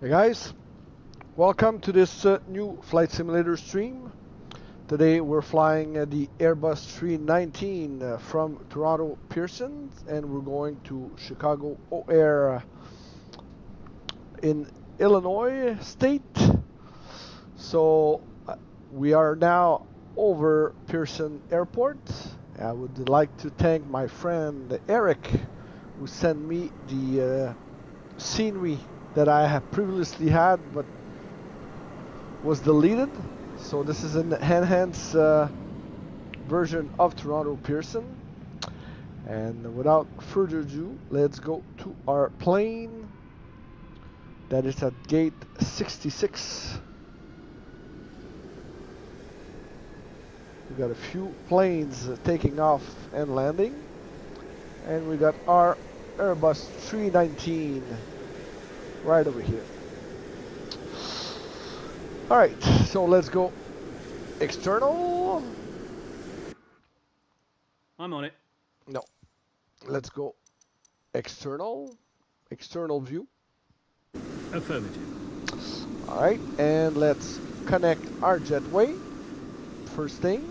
Hey guys, welcome to this new flight simulator stream. Today we're flying the Airbus 319 from Toronto Pearson, and we're going to Chicago O'Hare in Illinois State. So we are now over Pearson Airport. I would like to thank my friend Eric who sent me the scenery that I have previously had but was deleted. So this is an enhanced version of Toronto Pearson. And without further ado, let's go to our plane that is at gate 66. We got a few planes taking off and landing, and we got our Airbus 319 right over here. Alright, so let's go external. I'm on it. No, let's go external view. Affirmative. Alright, and let's connect our jetway first thing.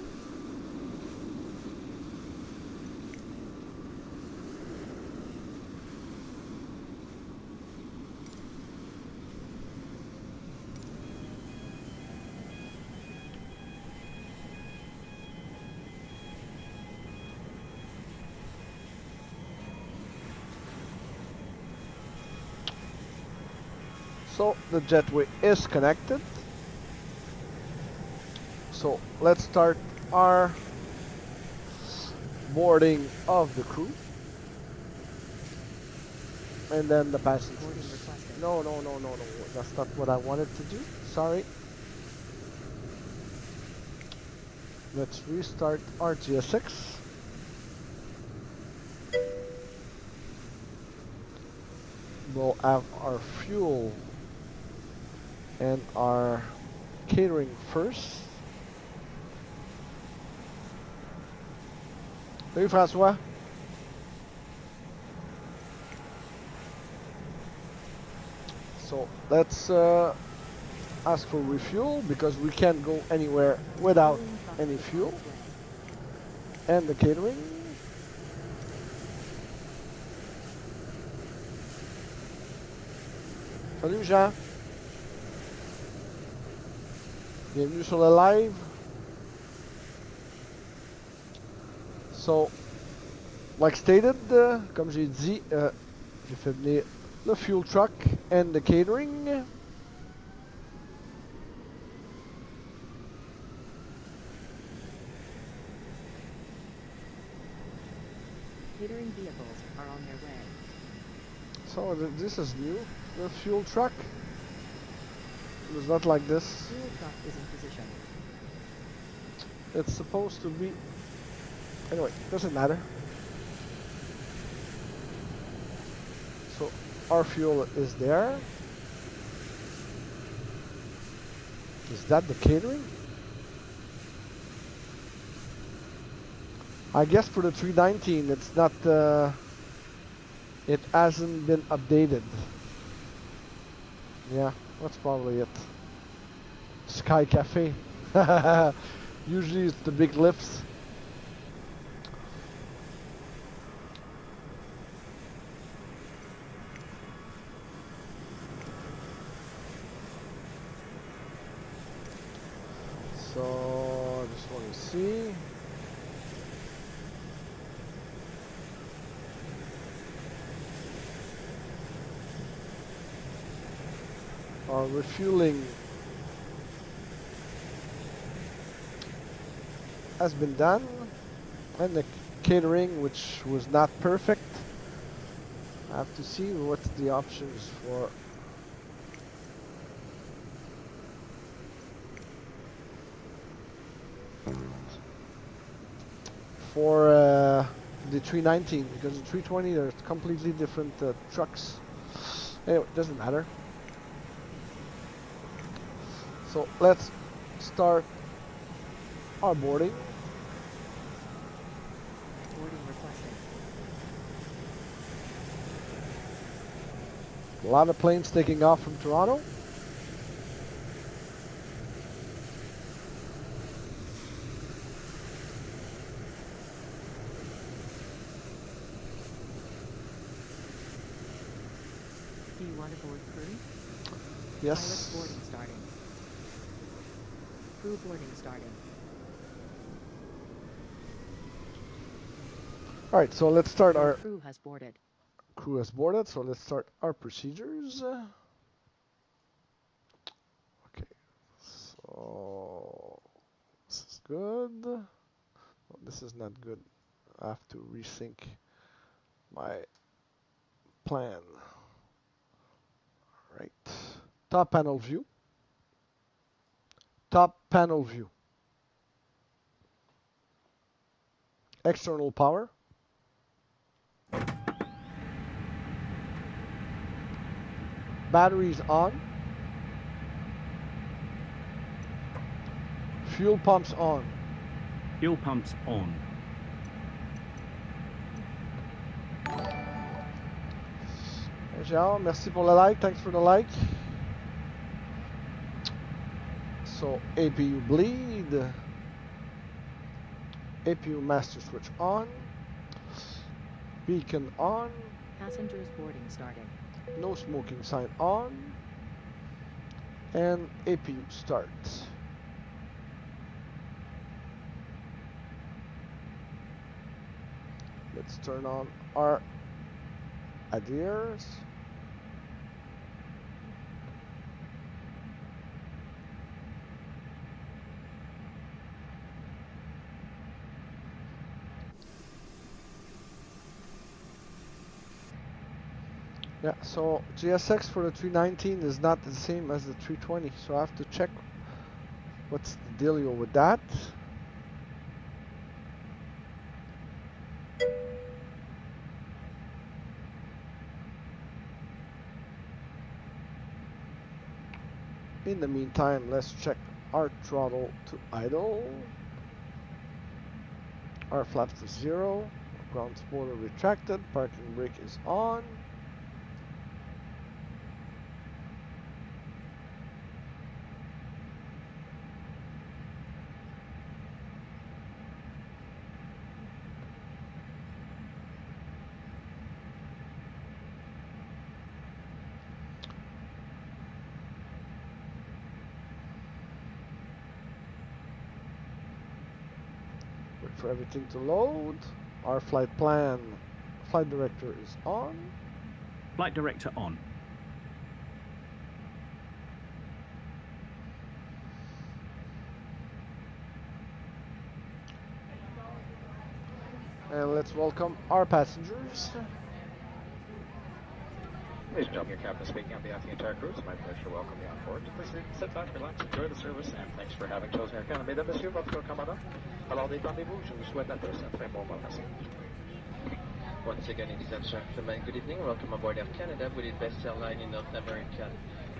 So the jetway is connected. So let's start our boarding of the crew. And then the passengers. No, that's not what I wanted to do. Sorry. Let's restart our GSX. We'll have our fuel and our catering first. Salut François. So let's ask for refuel because we can't go anywhere without any fuel. And the catering. Salut Jean. Bienvenue sur le live. So, like stated, comme j'ai dit, j'ai fait venir le fuel truck and the catering. Catering vehicles are on their way. So this is new, the fuel truck. It was not like this. Fuel truck is in position. It's supposed to be... Anyway, doesn't matter. So our fuel is there. Is that the catering? I guess for the 319 it's not it hasn't been updated. Yeah, that's probably it. Sky Cafe. Usually it's the big lifts. So I just want to see. Our refueling has been done, and the catering, which was not perfect. I have to see what the options for the 319, because the 320 they're completely different trucks. Anyway, doesn't matter. So let's start our boarding. Boarding requested. A lot of planes taking off from Toronto. Do you want to board crew? Yes. Pilot boarding starting. Crew boarding starting. All right, so let's start Your our crew has boarded. crew has boarded. So let's start our procedures. Okay, so this is good. Well, this is not good. I have to resync my plan. All right, top panel view. Top panel view. External power. Batteries on. Fuel pumps on. Fuel pumps on. Jean, merci pour le like. Thanks for the like. So APU bleed. APU master switch on. Beacon on. Passengers boarding starting. No smoking sign on. And APU start. Let's turn on our adheres. Yeah, so GSX for the 319 is not the same as the 320, so I have to check what's the dealio with that. In the meantime, let's check our throttle to idle. Our flaps to 0. Ground spoiler retracted. Parking brake is on. Wait for everything to load. Our flight plan, flight director is on. Flight director on. And let's welcome our passengers. Ladies and gentlemen, your captain speaking on behalf of the entire crew. It's my pleasure to welcome you on board. Please sit back, relax, enjoy the service, and thanks for having chosen Air Canada. Mesdames, Messieurs, votre commandant. Alors, détendez-vous, je vous souhaite à tous un très bon moment. Once again, ladies and gentlemen, good evening. Welcome aboard Air Canada, with the best airline in North America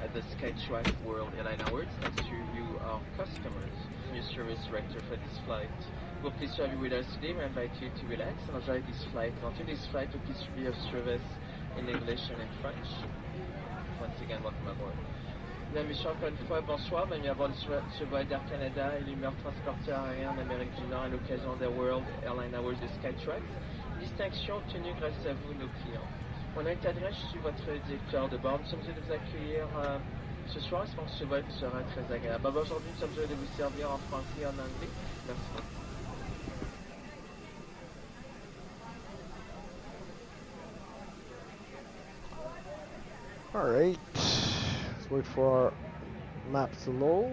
at the Skytrack World Airline Awards. Thanks to you, our customers. New service director for this flight. We're pleased to have you with us today. We invite you to relax and enjoy this flight. Until this flight, will please be of service in English and in French. Once again, welcome aboard. Mesdames, Messieurs, encore une fois, bonsoir. Bienvenue à bord du vol d'Air Canada et l'humeur transporteur aérien en Amérique du Nord à l'occasion des World Airline Awards de Skytrack. Distinction obtenue grâce à vous, nos clients. Mon nom est Adrien, je suis votre directeur de bord. Nous sommes heureux de vous accueillir ce soir. Je pense que ce vol sera très agréable. Aujourd'hui, nous sommes heureux de vous servir en français et en anglais. Merci beaucoup. Alright, let's wait for our maps to load.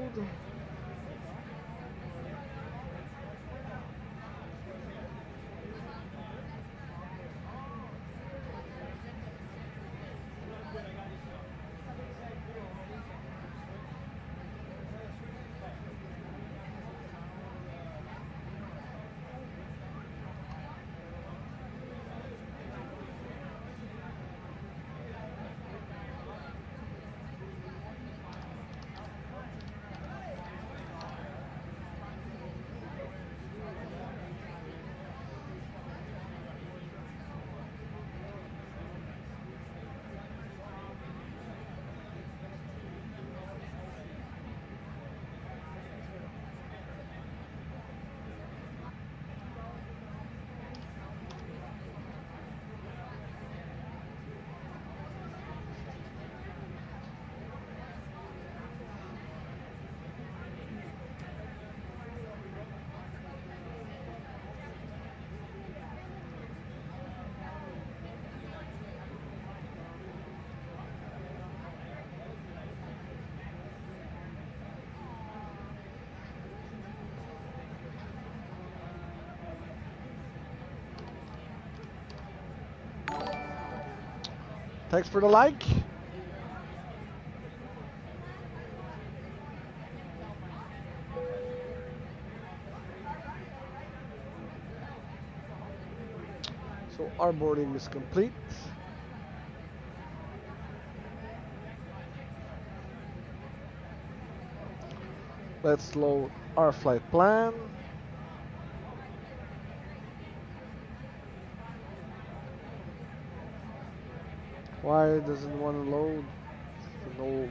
Thanks for the like. So our boarding is complete. Let's load our flight plan. Why doesn't it want to load? It's an old.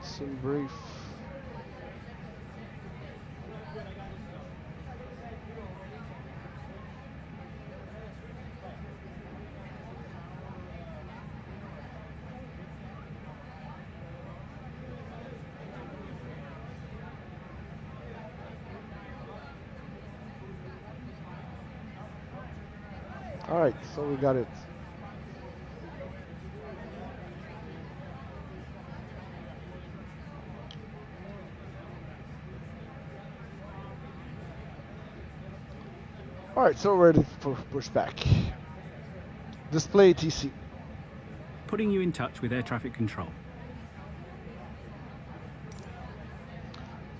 Some brief. All right, so we got it. All right, so we're ready for pushback. Display TC. Putting you in touch with air traffic control.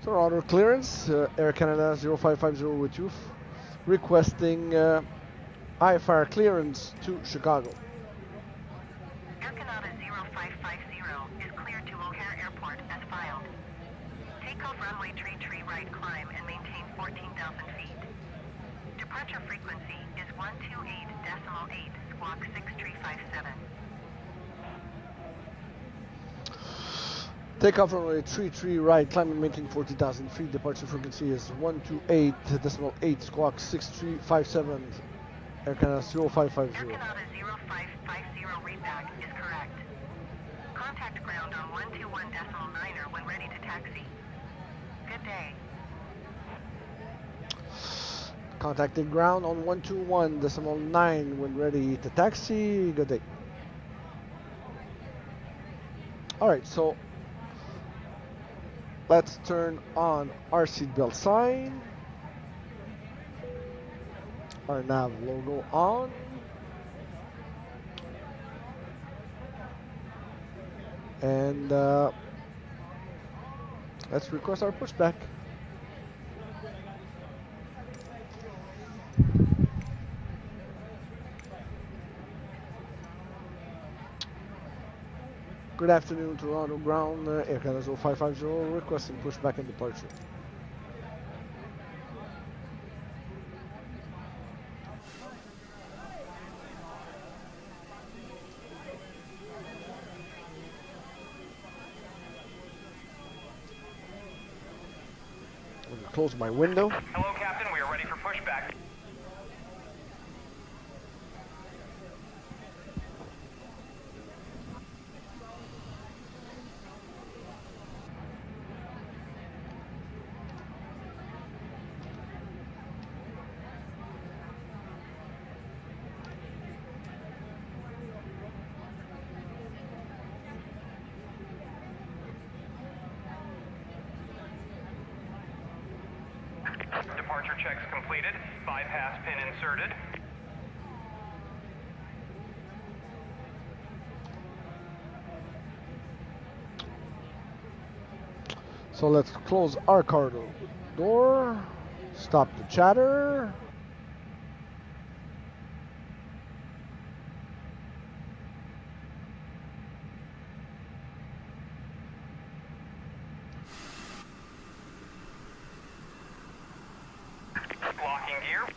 Toronto clearance, Air Canada 0550 with you, requesting IFR clearance to Chicago. Air Canada 0550 is cleared to O'Hare Airport as filed. Takeoff runway 33 right climb and maintain 14,000 feet. Departure frequency is 128.8 squawk 6357. Takeoff runway 33 right, climb and maintain 40,000 feet. Departure frequency is 128.8 squawk 6357. Air Canada 0550. Air Canada 0550 readback is correct. Contact ground on 121.9er when ready to taxi. Good day. Contacting ground on 121.9 when ready to taxi. Good day. Alright, so let's turn on our seatbelt sign. Our nav logo on. And let's request our pushback. Good afternoon, Toronto ground, Air Canada 0550, requesting pushback and departure. I'm gonna close my window. Hello, Captain. We are ready for pushback. Departure checks completed. Bypass pin inserted. So let's close our car door, stop the chatter. Locking gear.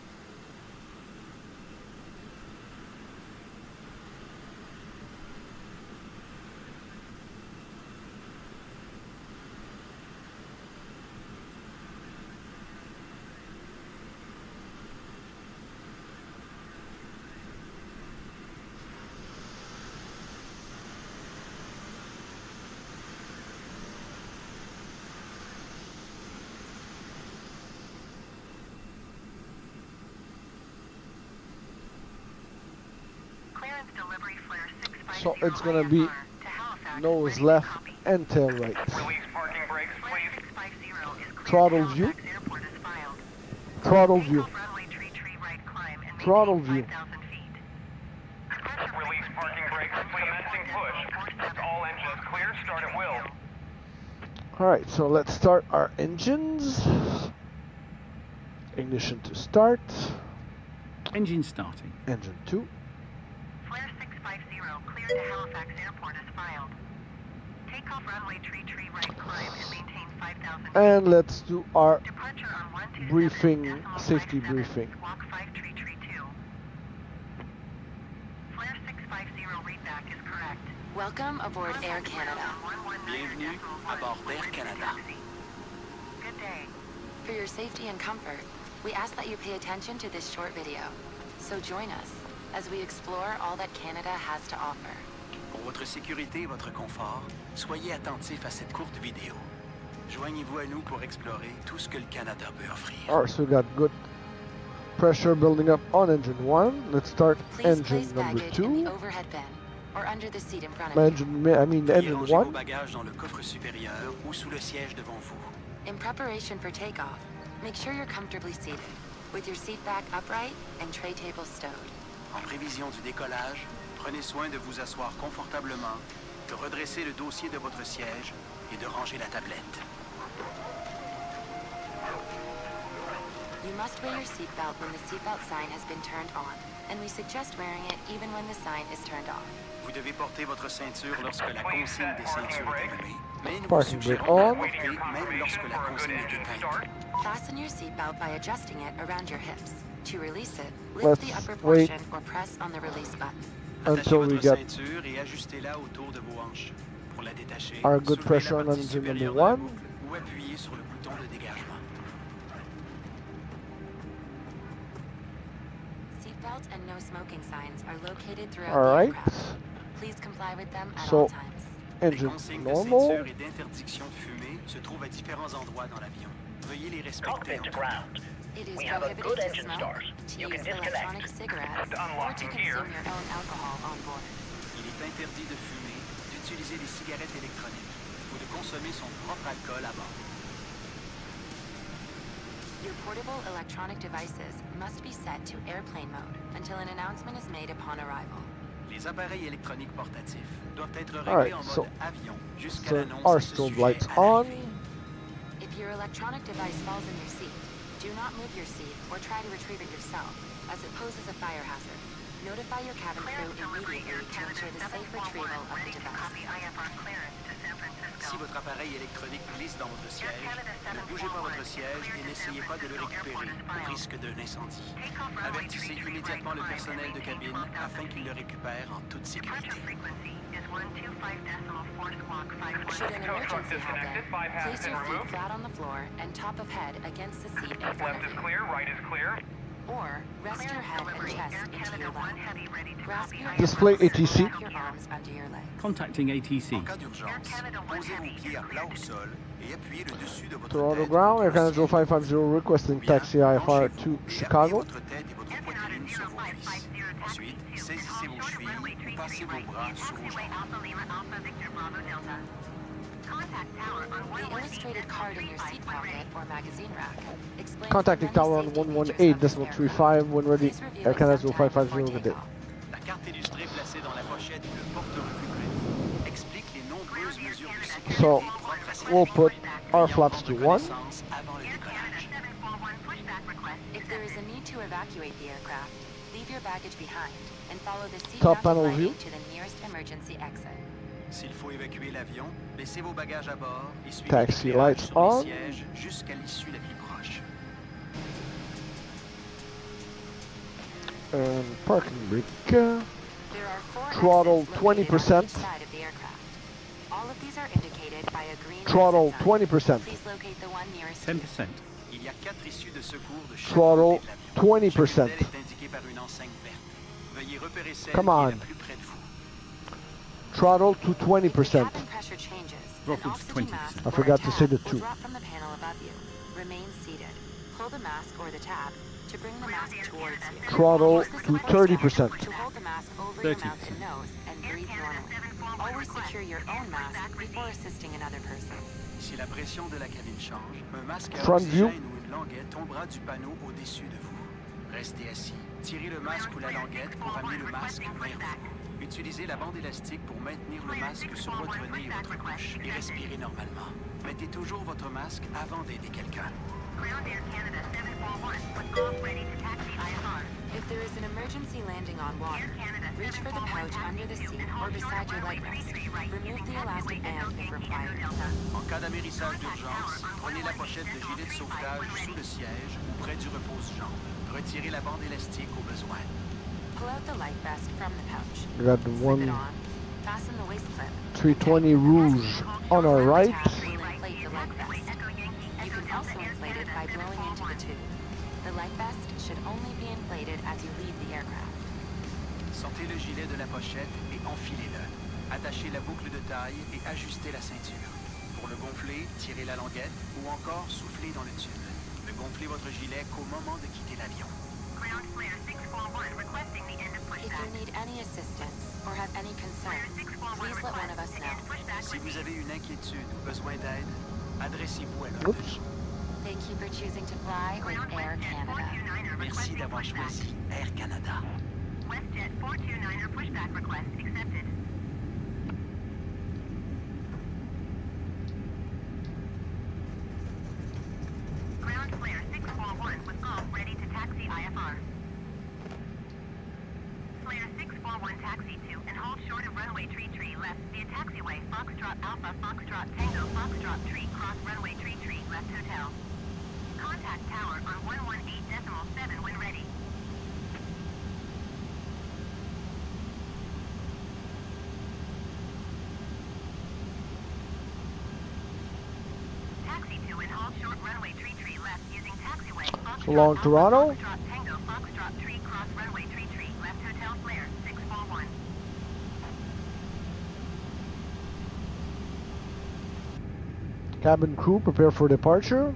Clearance delivery flare 650 So it's gonna be IFR to Halifax, nose ready to left copy. and tail right. Release parking brakes, Flare please. 650 is Throttle view. Airport is filed. Throttle Take view. off runway tree right climb and Throttle maintain view. 5,000 feet. Release parking brakes. Commencing push. All engines clear. Start at will. Alright, so let's start our engines. Ignition to start. Engine starting. Engine 2. Flare 650 clear to Halifax Airport is filed. Take off runway tree right climb and maintain 5,000 feet. And let's do our Departure on 127 briefing, decimal safety 57, briefing. Walk 5332. Flare 650 readback is correct. Welcome aboard Air Canada. Bienvenue à bord d'Air Canada. Good day. For your safety and comfort, we ask that you pay attention to this short video. So join us as we explore all that Canada has to offer. Pour votre sécurité et votre confort, soyez attentifs à cette courte vidéo. Joignez-vous à nous pour explorer tout ce que le Canada peut offrir. Alright, so we got good pressure building up on engine 1. Let's start Please engine place number baggage in 2. the overhead bin or under the seat in front of you. Engine, I mean Veuillez engine ranger vos 1. bagages dans le coffre supérieur ou sous le siège devant vous. In preparation for takeoff, make sure you're comfortably seated, with your seat back upright and tray table stowed. En prévision du décollage, prenez soin de vous asseoir confortablement, de redresser le dossier de votre siège et de ranger la tablette. You must wear your seatbelt when the seatbelt sign has been turned on, and we suggest wearing it even when the sign is turned off. Vous devez porter votre ceinture lorsque la consigne des ceintures est allumée, mais nous vous Parking brake suggérons de la on. porter même lorsque la consigne est éteinte. Fasten your seatbelt by adjusting it around your hips. To release it, lift Let's the upper wait portion or press on the release button. Attachez until we votre get ceinture et ajustez-la autour de vos hanches. Pour la détacher, our good soulevez pressure la on partie engine number supérieure de la 1. boucle ou appuyez sur le bouton de dégagement. Seatbelt and no smoking signs are located throughout Alright, the aircraft. Please comply with them at So- all times. Les engine consignes de normal. ceinture et d'interdiction de fumer se trouvent à différents endroits dans l'avion. Veuillez les respecter en tout temps. It is We have a prohibited good to engine smoke, start. to You use can disconnect. electronic cigarettes, To or unlock to from here. consume your own alcohol on board. Il est interdit de fumer, d'utiliser des cigarettes électroniques ou de consommer son propre alcool à bord. Your portable electronic devices must be set to airplane mode until an announcement is made upon arrival. Les appareils électroniques portatifs doivent être Alright, réglés en so- mode avion jusqu'à So l'annonce our à ce strobe sujet lights à on. l'arrivée. If your electronic device falls in your seat, do not move your seat or try to retrieve it yourself, as it poses a fire hazard. Notify your cabin crew immediately to ensure the safe retrieval of the device. Copy IFR clearance to San Francisco. Si votre appareil électronique glisse dans votre siège, ne bougez pas votre siège et n'essayez pas de le récupérer au risque d'un incendie. Avertissez immédiatement le personnel de cabine afin qu'il le récupère en toute sécurité. Frequency is 125 decimal 4 squawk 5. Should an emergency happen, place your feet flat on the floor and top of head against the seat in front Left of is you. clear, right is clear. Or rest your head and chest into your lap. Grasp your Display ankles and ATC. wrap your arms under your legs. Contacting ATC. En cas d'urgence, posez vos pieds à plat au sol et appuyez le dessus de votre Toronto tête. ground, Air contre Canada le ciel. 0550 requesting Ou bien, taxi IFR penchez-vous to et appuyez Chicago. votre tête et votre poitrine sur vos cuisses. Ensuite, saisissez vos chevilles ou passez vos bras sur vos jambes. The illustrated card in your seat pocket or magazine rack explains Contacting the many tower on safety features of this aircraft. 118.35 when ready. Please review Air it Canada sometime 0550 before good day. takeoff. La carte illustrée placée dans la pochette ou le porte-revue près de vous explique les nombreuses mesures de sécurité So, propres à cette we'll put activité, our ayant flaps to prendre 1. connaissance avant le décollage. If there is a need to evacuate the aircraft, leave your baggage behind and follow the seat Top mounted panel lighting view. to the nearest emergency exit. S'il faut évacuer l'avion, laissez vos bagages à bord et suivez Taxi l'éclairage lights sur on. les sièges jusqu'à l'issue la plus proche. Parking brake. There are 4 Throttle exits located 20%. on each side of the aircraft. All of these are indicated by a green Throttle exit sign. 20%. Please locate the one nearest you. 10%. Il y a 4 issues de secours de chaque Throttle côté de l'avion. 20%. Chaque modèle est indiqué par une enseigne verte. Veuillez repérer celle Come qui est on. la plus près de vous. Throttle to If the 20%. cabin pressure changes, Throttle an to oxygen 20%. mask I or forgot a to say tab the will two. drop from the panel above you. Remain seated. Pull the mask or the tab to bring the mask towards you. Throttle Use the to support 30%. stand to hold the mask over 30%. your mouth and nose and breathe normally. Always always secure your own mask before assisting another person. Si la pression de la cabine change, un masque à Front view. oxygène ou une languette tombera du panneau au-dessus de vous. Restez assis. Tirez le masque ou la languette pour amener le masque vers vous. Utilisez la bande élastique pour maintenir le masque sur votre nez et votre bouche et respirez normalement. Mettez toujours votre masque avant d'aider quelqu'un. Ground Air Canada 741 with golf ready to taxi IFR. If there is an emergency landing on water, reach for the pouch under the seat or beside your leg rest. Remove the elastic band if required. En cas d'amérissage d'urgence, prenez la pochette de gilet de sauvetage sous le siège ou près du repose-jambes. Retirez la bande élastique au besoin. Pull out the life vest from the pouch. We got the Slip it one on. Fasten the waist clip. 320 Rouge on our right. Will inflate the life vest. You can also inflate it by blowing into the tube. The life vest should only be inflated as you leave the aircraft. Sortez le gilet de la pochette et enfilez-le. Attachez la boucle de taille et ajustez la ceinture. Pour le gonfler, tirez la languette ou encore soufflez dans le tube. Ne gonflez votre gilet qu'au moment de quitter l'avion. Ground Flare 641 requesting the end of If pushback. you need any assistance or have any concerns, please let one of us know. Si vous avez une inquiétude ou besoin d'aide, adressez-vous à l'un de Oops. nous. Thank you for choosing to fly with Air Canada. Merci d'avoir choisi Air Canada. WestJet 429er pushback request accepted. Ground Flare 641 with golf ready to taxi IFR. Flare 641 taxi to and hold short of runway tree left via taxiway Foxtrot Alpha Foxtrot Tango Foxtrot Tree cross runway tree left hotel. Contact tower on 118.7 when ready. Taxi to and hold short runway tree left using taxiway Foxtrot So long, Alpha Toronto. Foxtrot Tango Foxtrot Tree cross runway tree left hotel Flare 641. Cabin crew, prepare for departure.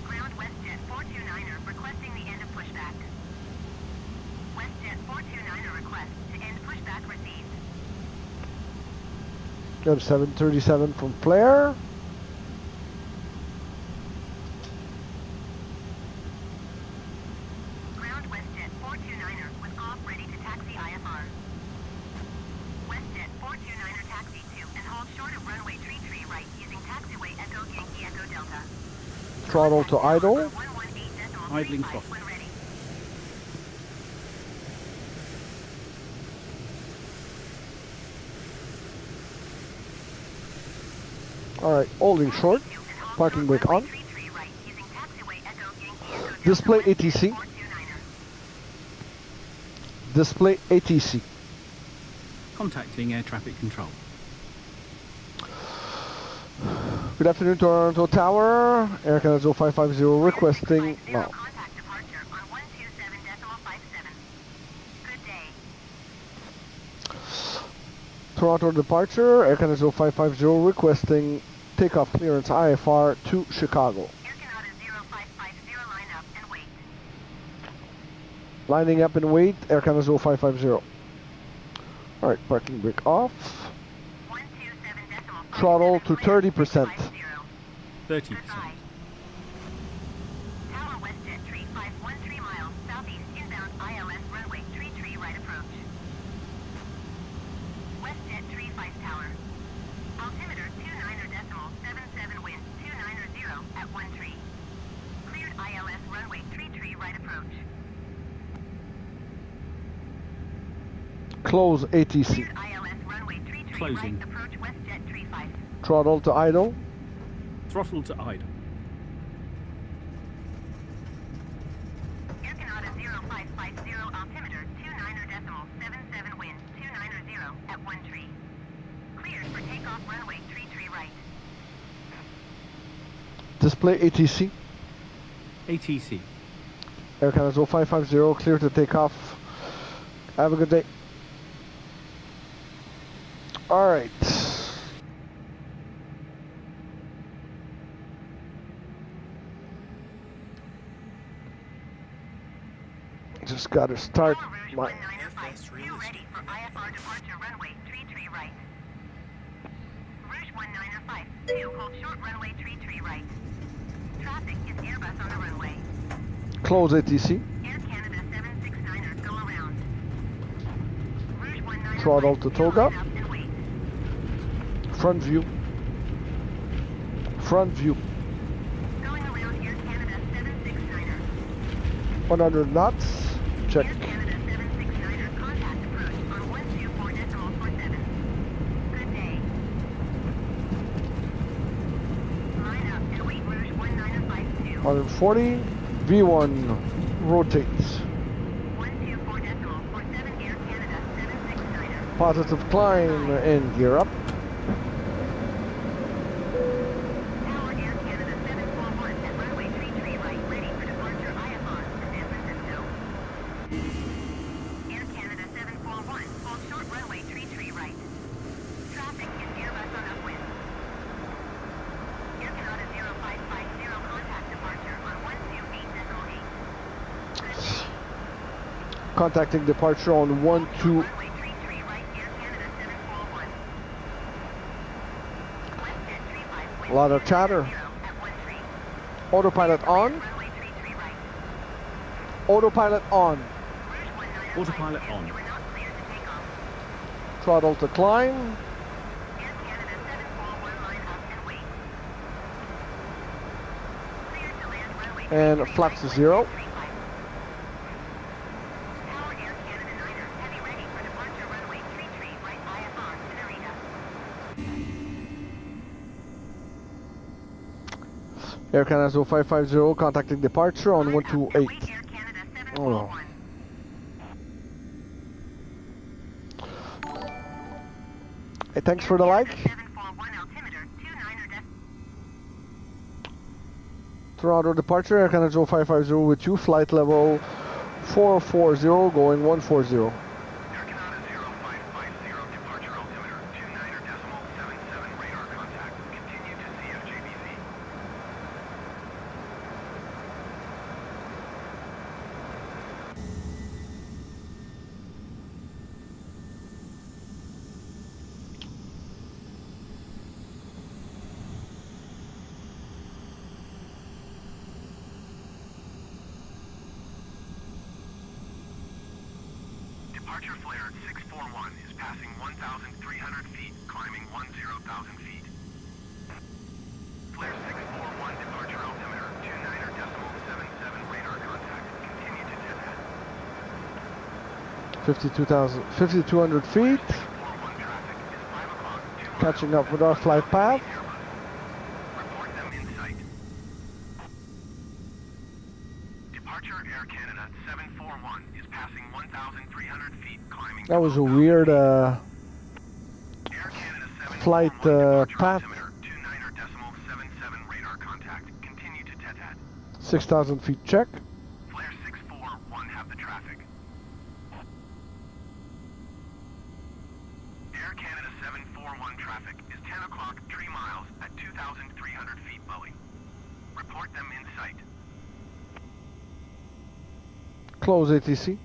Ground WestJet 429er requesting the end of pushback. WestJet 429er request to end pushback received. Got 737 from Flair. Ground WestJet 429er with golf ready to taxi IFR. WestJet 429er taxi to and hold short of runway tree right using taxiway Echo Yankee Echo Delta. Throttle to idle. 118.35 Idling throttle. when ready. Alright, holding short. Parking brake on. Tree right using taxiway Echo Yankee Echo Delta. Display WestJet ATC. 429er. Display ATC. Contacting air traffic control. Good afternoon, Toronto Tower. Air Canada 0550 requesting. Zero No. contact departure on 127.57. Good day. Toronto departure. Air Canada 0550 requesting takeoff clearance IFR to Chicago. Air Canada 0550 line up and wait. Lining up and wait. Air Canada 0550. Alright, parking brake off. 127.57. Throttle to 30%. 30%. Goodbye. Tower WestJet tree 513 miles southeast inbound ILS runway tree right approach. WestJet tree 5 tower. Altimeter 29.77 wind 290 at 1 tree. Cleared ILS runway tree right approach. Close ATC. Cleared ILS runway tree Closing. right approach WestJet tree 5. Throttle to idle. Throttle to idle. Air Canada 0550 altimeter 29.77 wind 290 at 1 tree. Cleared for takeoff runway tree right. Display ATC. ATC. Air Canada 0550 clear to take off. Have a good day. Alright. Just gotta start my. FS realistic. Ready for IFR departure runway 33 right. Rouge 1905, 2, hold short runway 33 right. Traffic is Airbus on the runway. Close ATC. Air Canada 769ers go around. Rouge 1905, Throttle to toga. line up and wait. Front view. Front view. Going around Air Canada 769er. 100 knots. Check. Air Canada 769er, contact approach on 124.47. Good day. Line up and wait Rouge 1952. 140. V1 rotates. 124.47 Air Canada 769er. Positive climb and gear up. Tower Air Canada 741 at runway 33 right, ready for departure IFR to San Francisco. Air Canada 741, hold short runway 33 right. Traffic is Airbus on upwind. Air Canada 0550, contact departure on 128.8. Good day. Contacting departure on 12. Runway 33 right, Air Canada 741. Westjet 35 A lot of chatter. 0 at 13. Autopilot on. Runway 33 right. Autopilot on. Rouge 1905, Autopilot on. you are not cleared to take off. Throttle to climb. Air Canada 741, line up and wait. Cleared to land runway And 33 flaps to right, 0. 35. Tower Air Canada 9er, heavy ready for departure runway 33 right, IFR to Narita. Air Canada 0550 contacting departure on Line up and 128. wait Air Canada Oh no. 741. Hey, thanks for the like. 741 altimeter, 29er Toronto departure, Air Canada 0550 with you. Flight level 440 going 140. Air Canada 0550, departure altimeter 29.77 radar contact. Continue to CFJBC. Departure flare 641 is passing 1,300 feet, climbing 10,000 feet. Flare 641, departure altimeter 29.77 radar contact. Continue to deadhead. 5,200 feet. 641 traffic is 5 o'clock. 2 Catching up with our flight path. Report them in sight. Departure Air Canada 741 is passing 1,300 feet, climbing. That was a weird Air Canada 741, flight departure path. altimeter 29.77 radar contact. Continue to deadhead. 6,000 feet check. Flare 641 have the traffic. Air Canada 741 traffic is 10 o'clock, 3 miles at 2,300 feet, Bully. Report them in sight. Close ATC.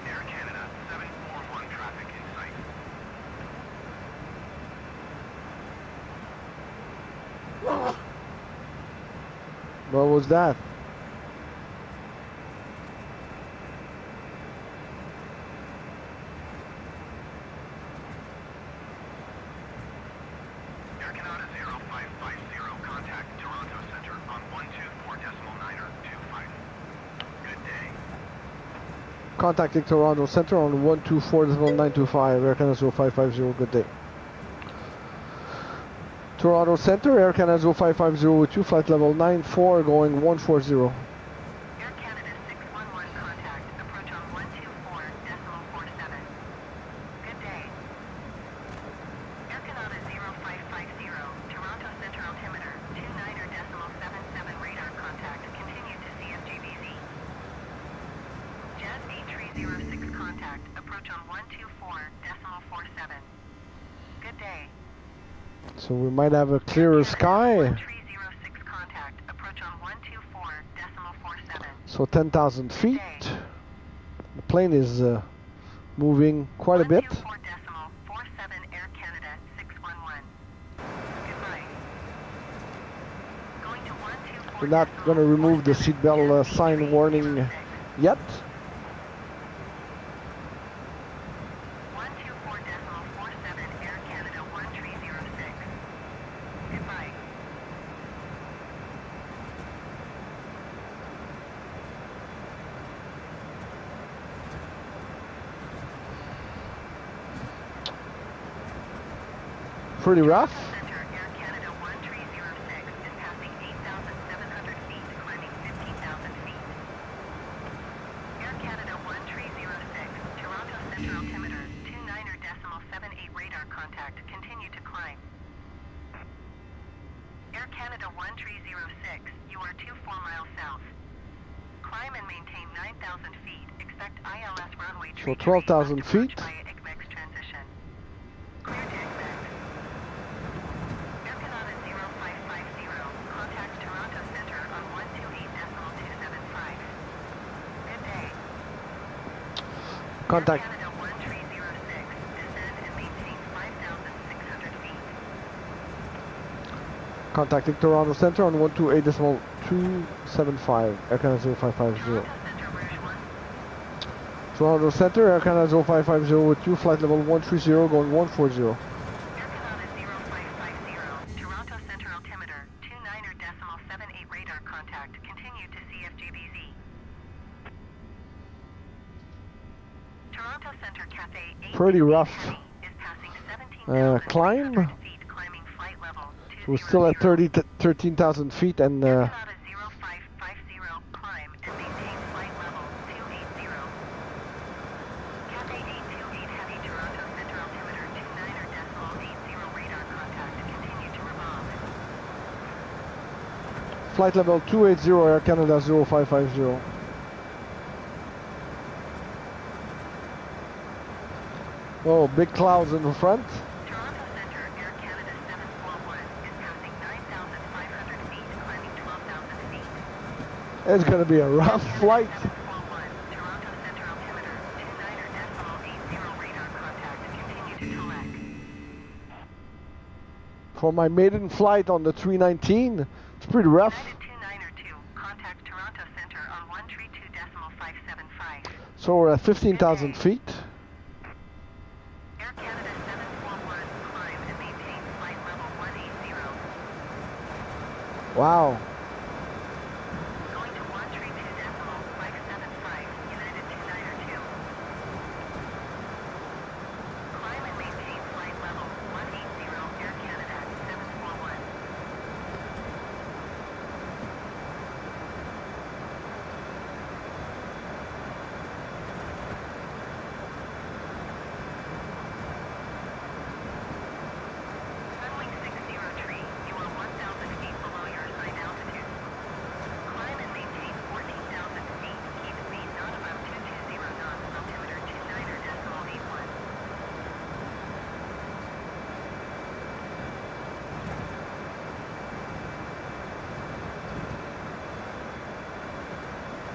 Air Canada 741 traffic in sight. What was that? Air Canada 0550, contact Toronto Centre on 124.925. Good day. Contacting Toronto Centre on 124.925. Air Canada 0550. Good day. Toronto Centre, Air Canada 0550 with you. Flight level 94 going 140. Air Canada 611, contact approach on 124.47. Good day. Air Canada 0550, Toronto Centre altimeter 29.77 radar contact. Continue to CFJBZ. Jet A319CEO contact approach on 124.47. Good day. So we might have a clearer sky. 306 contact approach So 10,000 feet. The plane is moving quite a bit. 124.47 Air Canada 611. Goodbye. Going to 124. We're not going to remove the seatbelt sign warning yet. 124.47 Air Canada 1306. Goodbye. Pretty rough. Center Air Canada 1306 is passing 8,700 feet, climbing 15,000 feet. Air Canada 1306, Toronto Center altimeter 29.78 radar contact, continue to climb. Air Canada 1306, you are 24 miles south. Climb and maintain 9,000 feet. Expect ILS runway So 12,000 feet. via IGMEX transition. Clear to IGMEX. Air Canada 0550, contact Toronto Center on 128.275. Good day. Contact. Air Canada 1306, descend and maintain 5,600 feet. Contacting Toronto Center on 128.275. Air Canada 0550. Toronto Center, Rouge 1. Toronto Center, Air Canada 0550 with you, flight level 130 going 140. Air Canada 0550, Toronto Center altimeter 29.78 radar contact, continue to CFGBZ. Toronto Center Cafe 8 Pretty rough Heavy is passing 17,000 climb. feet, climbing flight level So we're still at 13,000 feet and Air Canada 0550, climb and maintain flight level 280. Cafe 828 Heavy, Toronto Center altimeter 29.80 radar contact, continue to revolve. flight level 280 Air Canada 0550. Oh, big clouds in the front. Toronto Center, Air Canada 741 is passing 9,500 feet, climbing 12,000 feet. It's going to be a rough flight. 741, Toronto Center altimeter 29.80 radar contact, continue to collect. For my maiden flight on the 319, it's pretty rough. United 2902, contact Toronto Center on 132.575. So we're at 15,000 feet. Air Canada 741, climb and maintain flight level 180. Wow. Going to 132.575, United 292. Climb and maintain flight level 180, Air Canada 741. Sunwing 60 tree, you are 1,000 feet below your assigned altitude. Climb and maintain 14,000 feet. Keep speed not above 220 knots, altimeter 29.81.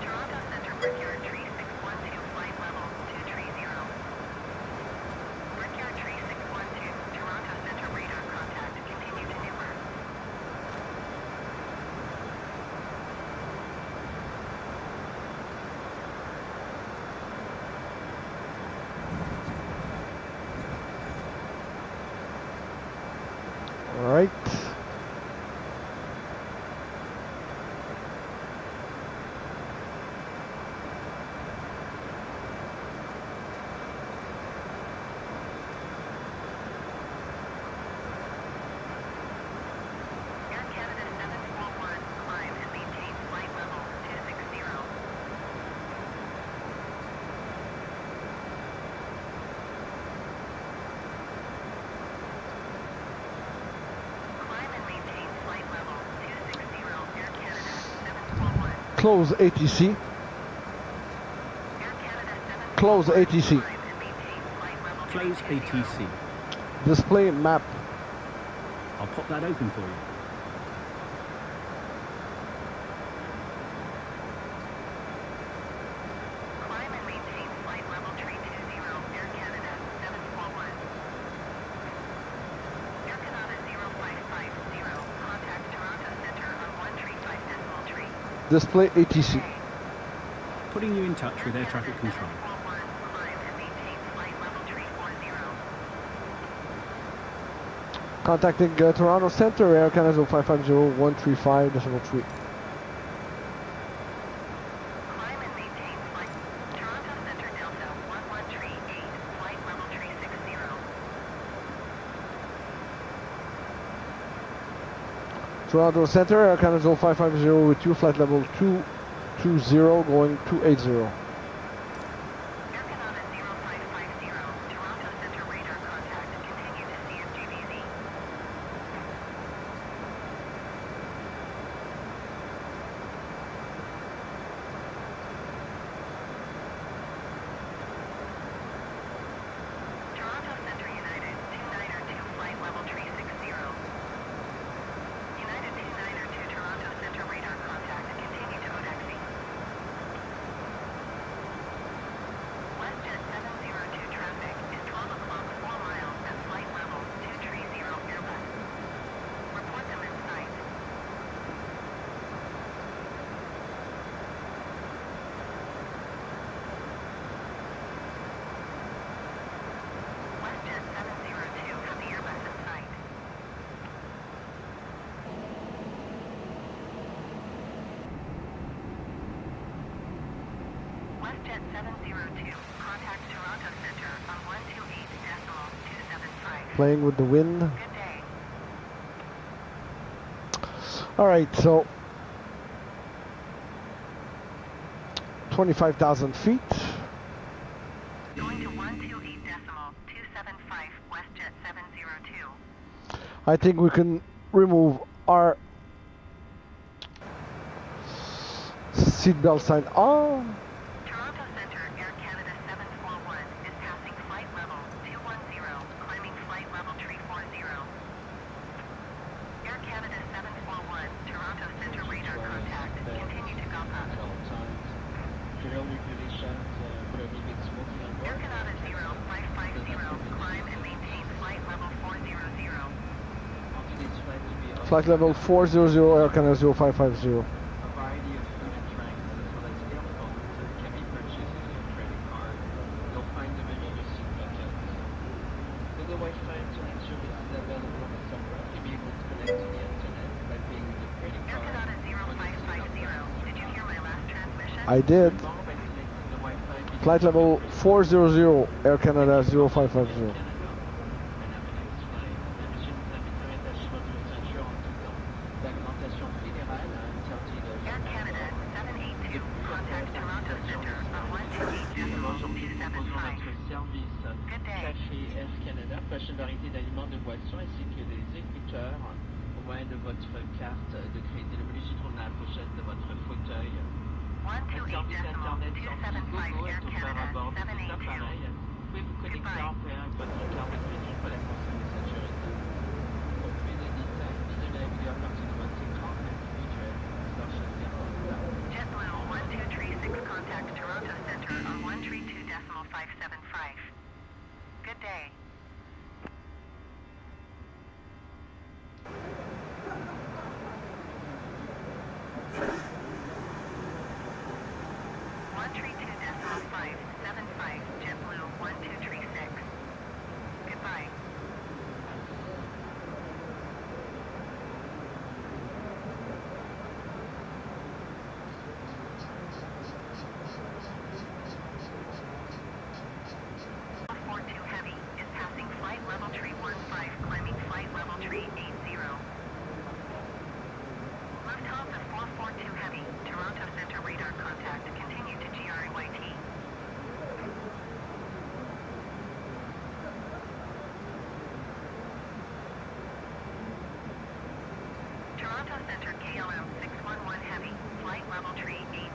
Toronto Center, Brickyard Tree 612, flight level 230. Brickyard Tree 612, Toronto Center radar contact, continue to Newburgh. All right. Air Canada 741, climb and maintain flight level 260. Climb and maintain flight level 260, Air Canada 741. Close ATC. Air Canada 741, Close ATC. climb and maintain flight level Close 260. ATC. Display map. I'll pop that open for you. Display ATC. Putting you in touch with air traffic control. Contacting Toronto Centre, Air Canada 550-135.3. Toronto Centre, Air Canada 550 with you, flight level 220 going 280. WestJet 702, contact Toronto Centre on 128.275. Playing with the wind. Good day. Alright, so 25,000 feet. Going to 128.275, WestJet 702. I think we can remove our seatbelt sign on. Toronto Centre, Air Canada 741 is passing flight level 210, climbing flight level 340. Air Canada 741, Toronto Centre radar contact. Continue to go up. General regulations prohibit smoking on Air board. Canada 0550, climb and maintain flight level 400. On today's flight will be Flight level 400, Air Canada 0550. a variety of food and drinks as well as earphones can be purchased using a credit card. You'll find them in your seat pockets. With the Wi-Fi internet service available on this aircraft, you'll be able to connect to the internet by paying with your credit Air card. Canada 0550, did you hear my last transmission? I did. By selecting the Wi-Fi between Flight level 400, Air Canada 0550. Canada. And have a nice flight. La mission nous invite à mettre à chemin de ceinture en tout temps. L'augmentation fédérale a interdit le Air Canada 782, contact Toronto Centre on 128.275. notre service Good day. Café Air Canada, prochaine variété d'aliments de boissons ainsi que des écouteurs au moyen de votre carte de crédit. Le menu se trouve dans la pochette de votre fauteuil. Un service Internet sans Google Air est offert à Canada bord de cet 782. appareil. Vous pouvez vous connecter en payant avec votre carte de crédit pour la console de sécurité. Pour plus de détails, visez la vidéo à partir de votre écran JetBlue 1236, contact Toronto Centre on 132.575. Good day. One three two decimal 575, JetBlue 1236. Goodbye. Heavy is passing flight level 315, climbing flight level 380. Lufthansa 442 Heavy, Toronto Centre radar contact. Continue to GRYT. Toronto Centre KLM 611 Heavy, flight level 380.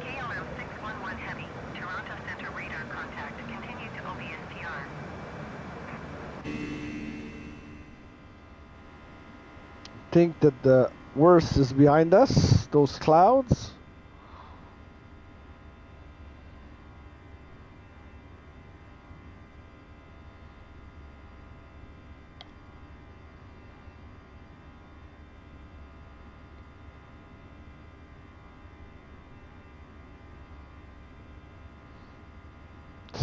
KLM 611 Heavy, Toronto Centre radar contact. Continue to OBSTR. Think that the worst is behind us, those clouds.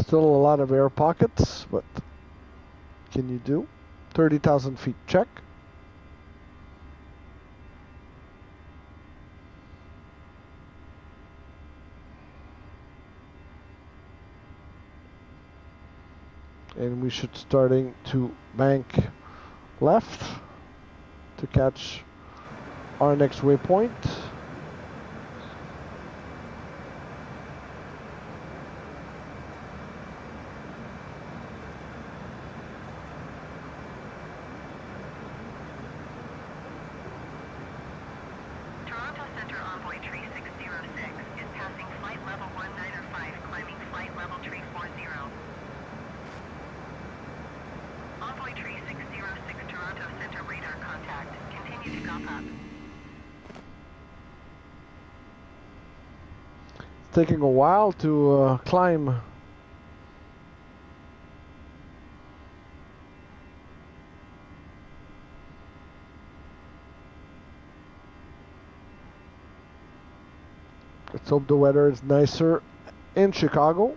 Still a lot of air pockets, but can you do? 30,000 feet, check. And we should starting to bank left to catch our next waypoint. Toronto Center Envoy Tree 606 is passing flight level 1905, climbing flight level tree 40. Envoy Tree 606 Toronto Center radar contact. Continue to gop up. It's taking a while to climb. Let's hope the weather is nicer in Chicago.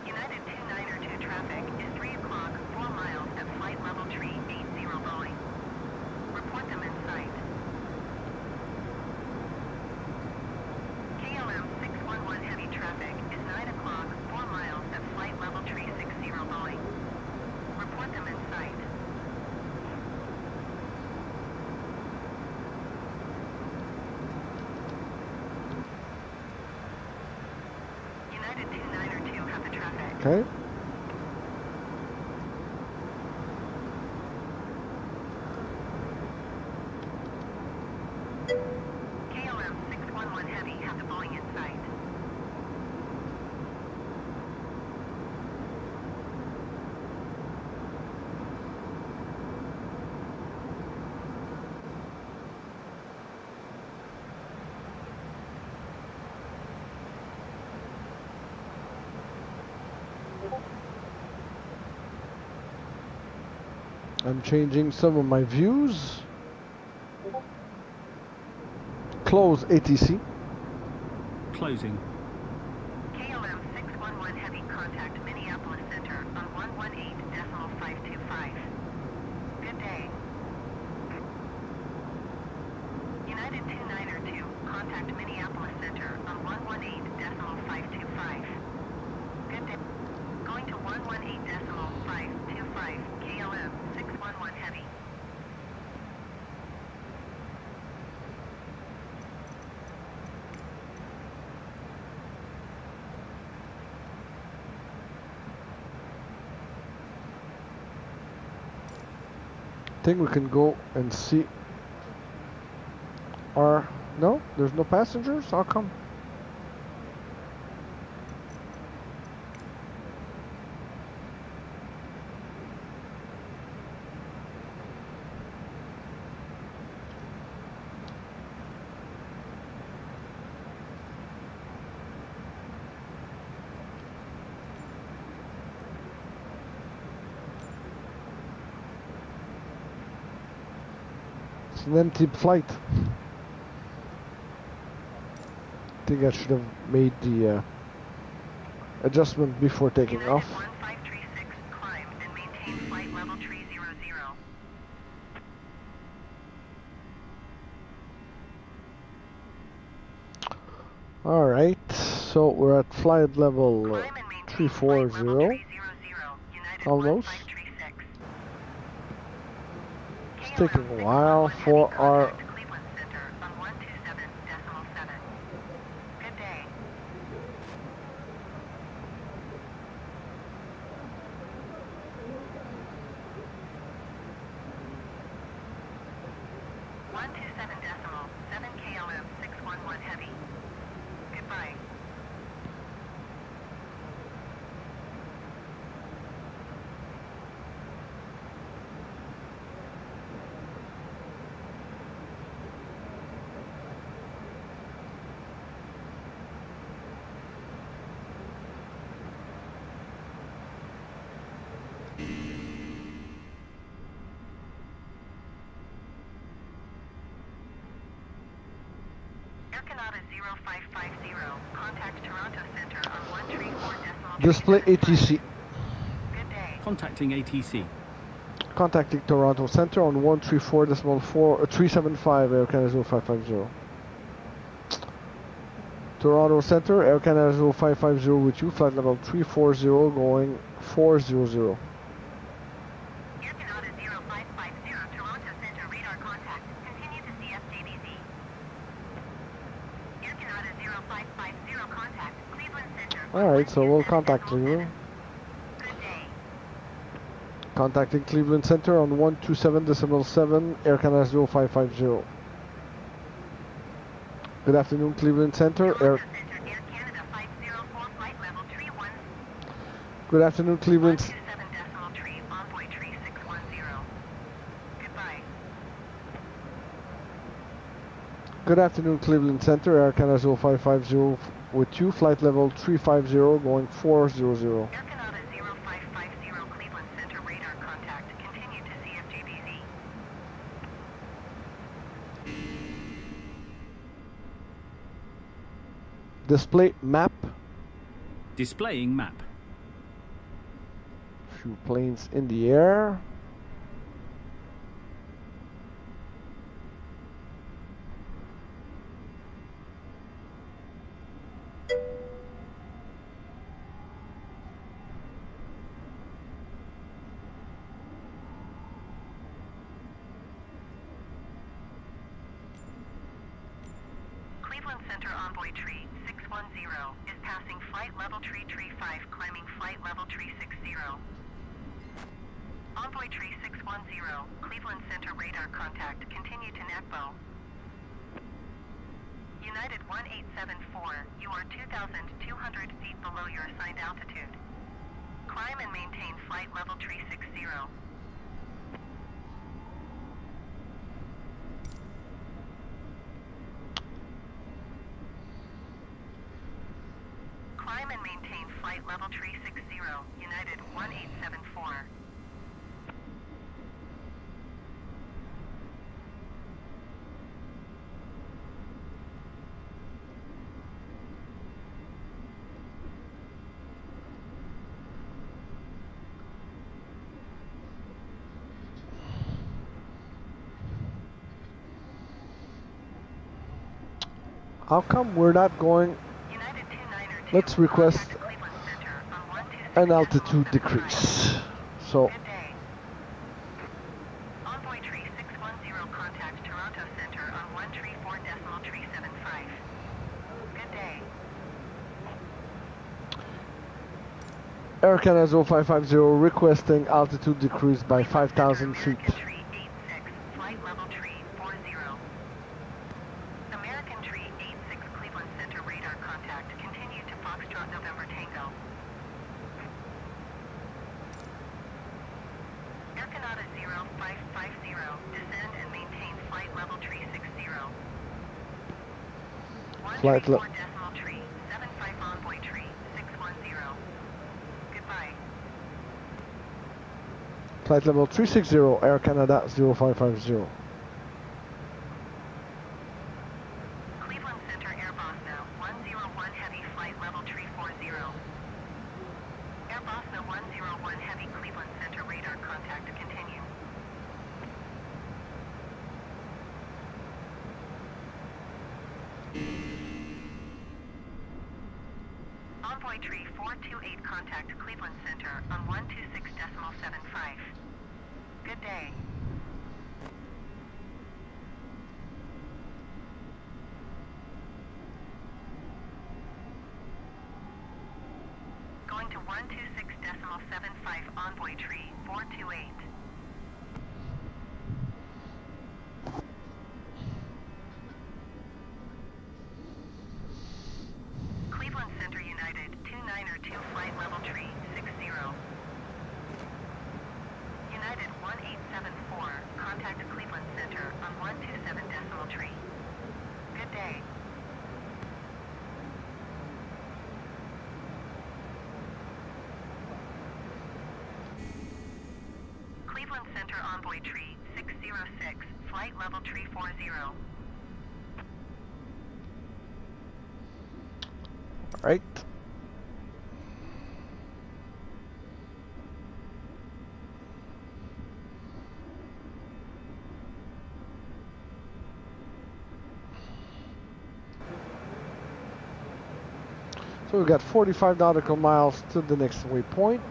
United 292 traffic is 3 o'clock, 4 miles at flight level tree 80 Boeing. Report them in sight. KLM 611 heavy traffic is 9 o'clock, 4 miles at flight level tree 60 Boeing. Report them in sight. United 292 have the traffic. Okay. KLM 611 heavy have the Boeing in sight. I'm changing some of my views. Close ATC. Closing. KLM 611 heavy contact Minneapolis Center on 118.525. Good day. United 292 contact Minneapolis Center on 118.525. Good day. Going to 118.525 KLM 611 heavy. I think we can go and see our... No, there's no passengers. How come? It's an empty flight. I think I should have made the adjustment before taking United off. 1536 climb and maintain flight level tree 00. Alright, so we're at flight level Climb and maintain flight level 340. tree 00. United Almost. 1536. It's taking a while for our... Cleveland Center on 127.7. Good day. One two seven decimal 7 KLM 611 heavy. Goodbye. 0550. Contact Toronto Center on 134.3. Display ATC. Good day. Contacting ATC. Contacting Toronto Center on 134.375 Air Canada 0550. Toronto Center, Air Canada 0550 with you, flight level 340 going 400. Air Canada 0550, Toronto Center, radar contact. Continue to CFJBZ. Air Canada 0550, contact Cleveland Center. Alright, so we'll contact Cleveland. Good day. Contacting Cleveland Center on 127.7 Air Canada 0550. Good afternoon, Cleveland Center. Toronto Center, Air Canada 504, flight level 31. Good afternoon, Cleveland. 127.3, envoy tree 610. Goodbye. Good afternoon, Cleveland Center. Air Canada 0550 with you, flight level 350 going 400. Air Canada 0550, Cleveland Center, radar contact. Continue to CFJBZ. Display map. Displaying map. Few planes in the air. Cleveland Center envoy tree 610 is passing flight level tree 5, climbing flight level tree 60. Envoy tree 610, Cleveland Center radar contact. Continue to NACBO. United 1874, you are 2,200 feet below your assigned altitude. Climb and maintain flight level tree 60. Climb and maintain flight level tree 60, United 1874. How come we're not going? United 292, Let's request contact Cleveland Center on 126.75. an altitude decrease. So Good day. Envoy tree 610, contact Toronto Center on 134.375. Good day. Air Canada 0550 requesting altitude decrease by 5,000 feet. American tree 86, flight level tree 40. American tree 86, Cleveland Center radar contact. Continue to Foxtrot November Tango. Air Canada 0550, descend and maintain flight level tree 60. Flight le- 134.3, 75 envoy tree 610. Goodbye. Flight level 360 Air Canada 0550. Cleveland Center Airbus now 101 heavy flight level tree 40. Airbus now 101 heavy Cleveland Center radar contact to continue. Envoy tree 428, contact Cleveland Center on 126.75. Good day. Going to 126.75, envoy tree 428. Cleveland Center United 292, flight level tree 60. United 1874, contact Cleveland Center on 127.3. Good day. Cleveland Center envoy tree 606, flight level tree 40. Right. So we've got 45 nautical miles to the next waypoint.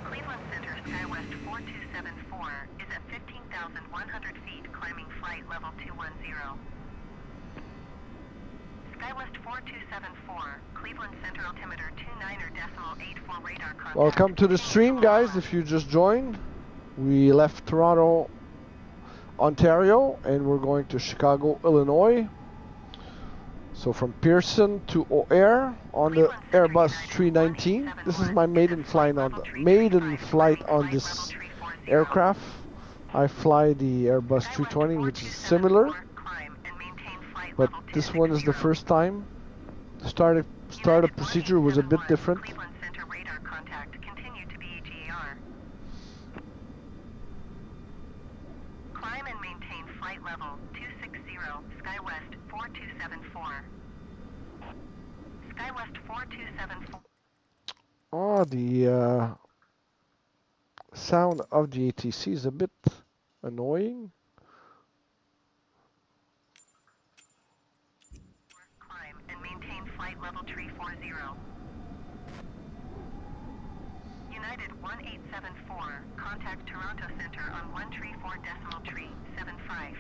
Cleveland Center SkyWest 4274 is at 15,100 feet, climbing flight level 210. SkyWest 4274, Cleveland Center altimeter 29.84 radar contact. Welcome to the stream, guys. If you just joined, we left Toronto, Ontario, and we're going to Chicago, Illinois. So from Pearson to O'Hare on the Airbus 319. This is my maiden flight on this aircraft. I fly the Airbus 320, which is similar, but this one is the first time. The startup procedure was a bit different. Climb and maintain flight level 260, SkyWest 4274. SkyWest 4274. Oh, the sound of the ATC is a bit annoying. Climb and maintain flight level 340. United 1874, contact Toronto Center on 134.375.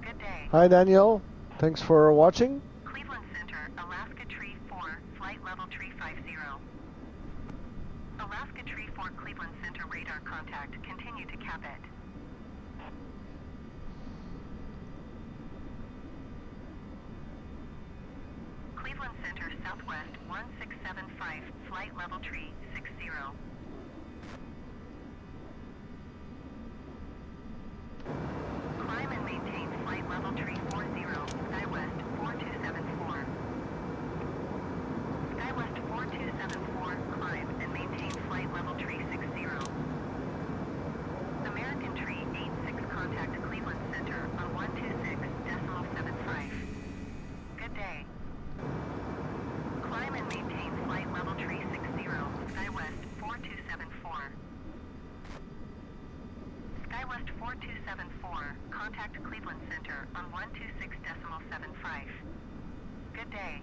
Good day. Hi, Daniel. Thanks for watching. Cleveland Center, Alaska Tree 4, flight level 350. Alaska Tree 4, Cleveland Center radar contact. Continue to cap it. Cleveland Center, Southwest 1675, flight level 360. Climb and maintain flight level 340, SkyWest 4274. SkyWest 4274, climb and maintain flight level 360. American Tree 86, contact Cleveland Center on 126.75. Good day. Climb and maintain flight level 360, SkyWest 4274. SkyWest 4274, contact Cleveland Center on 126.75. Good day.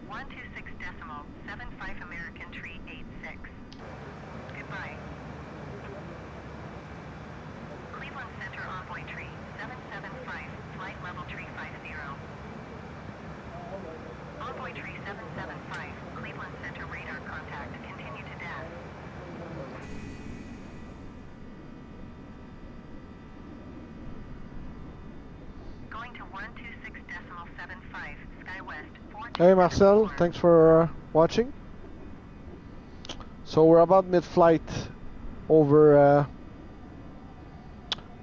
126.75 American Tree 86. Goodbye. Cleveland Center Envoy Tree 775, flight level 350. Envoy Tree 775, Cleveland Center radar contact. Continue to DAS. Going to 126.75, SkyWest 4274. Hey, Marcel. Thanks for watching. So we're about mid-flight over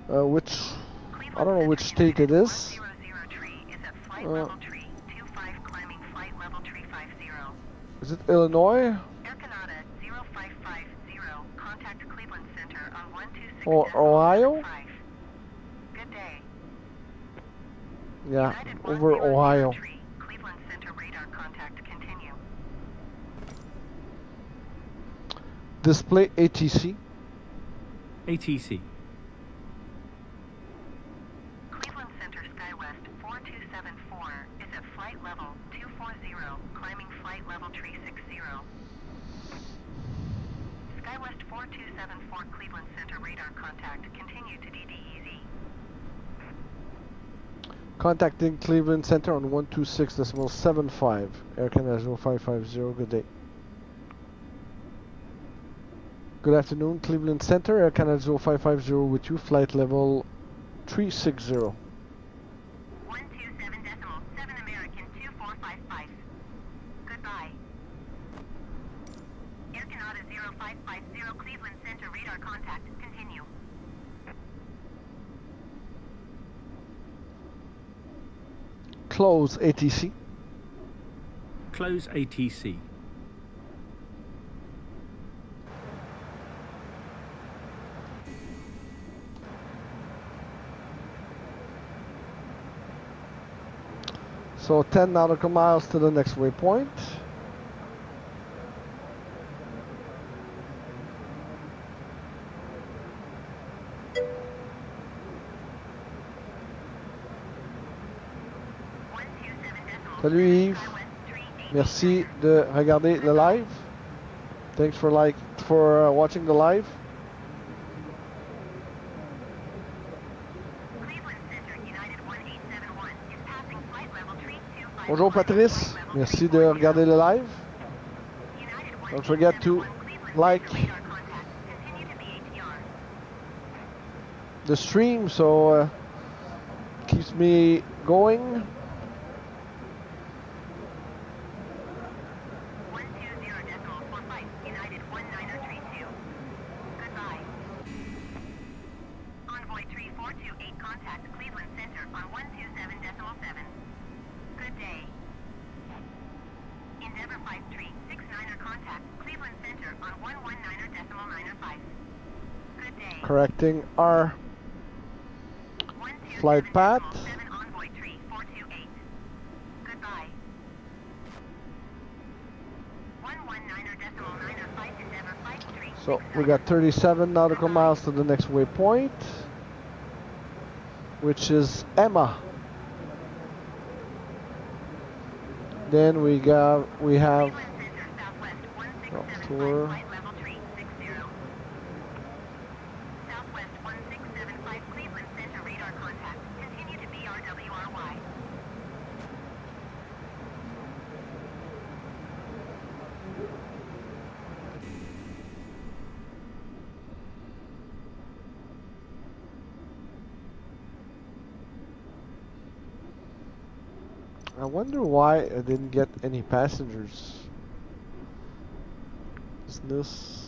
which, I don't know which state it is. Is it Illinois? Or Ohio? Good day. Yeah, over Ohio. Cleveland Center radar contact. Continue. Display ATC. ATC. Cleveland Center SkyWest 4274 is at flight level 240, climbing flight level 360. SkyWest 4274, Cleveland Center radar contact. Continue to DDEZ. Contacting Cleveland Center on 126.75. Air Canada 0550. Good day. Good afternoon, Cleveland Center. Air Canada 0550 with you. Flight level 360. 127.7 American 2455. Goodbye. Air Canada 0550, Cleveland Center radar contact. Continue. close ATC. Close ATC. So 10 nautical miles to the next waypoint. Salut Yves. Merci de regarder le live. Thanks for watching the live. Bonjour Patrice, merci de regarder le live. Don't forget to like the stream so keeps me going. Correcting our flight path. So we got 37 nautical miles to the next waypoint, which is Emma. Then we have tour. I wonder why I didn't get any passengers. Is this?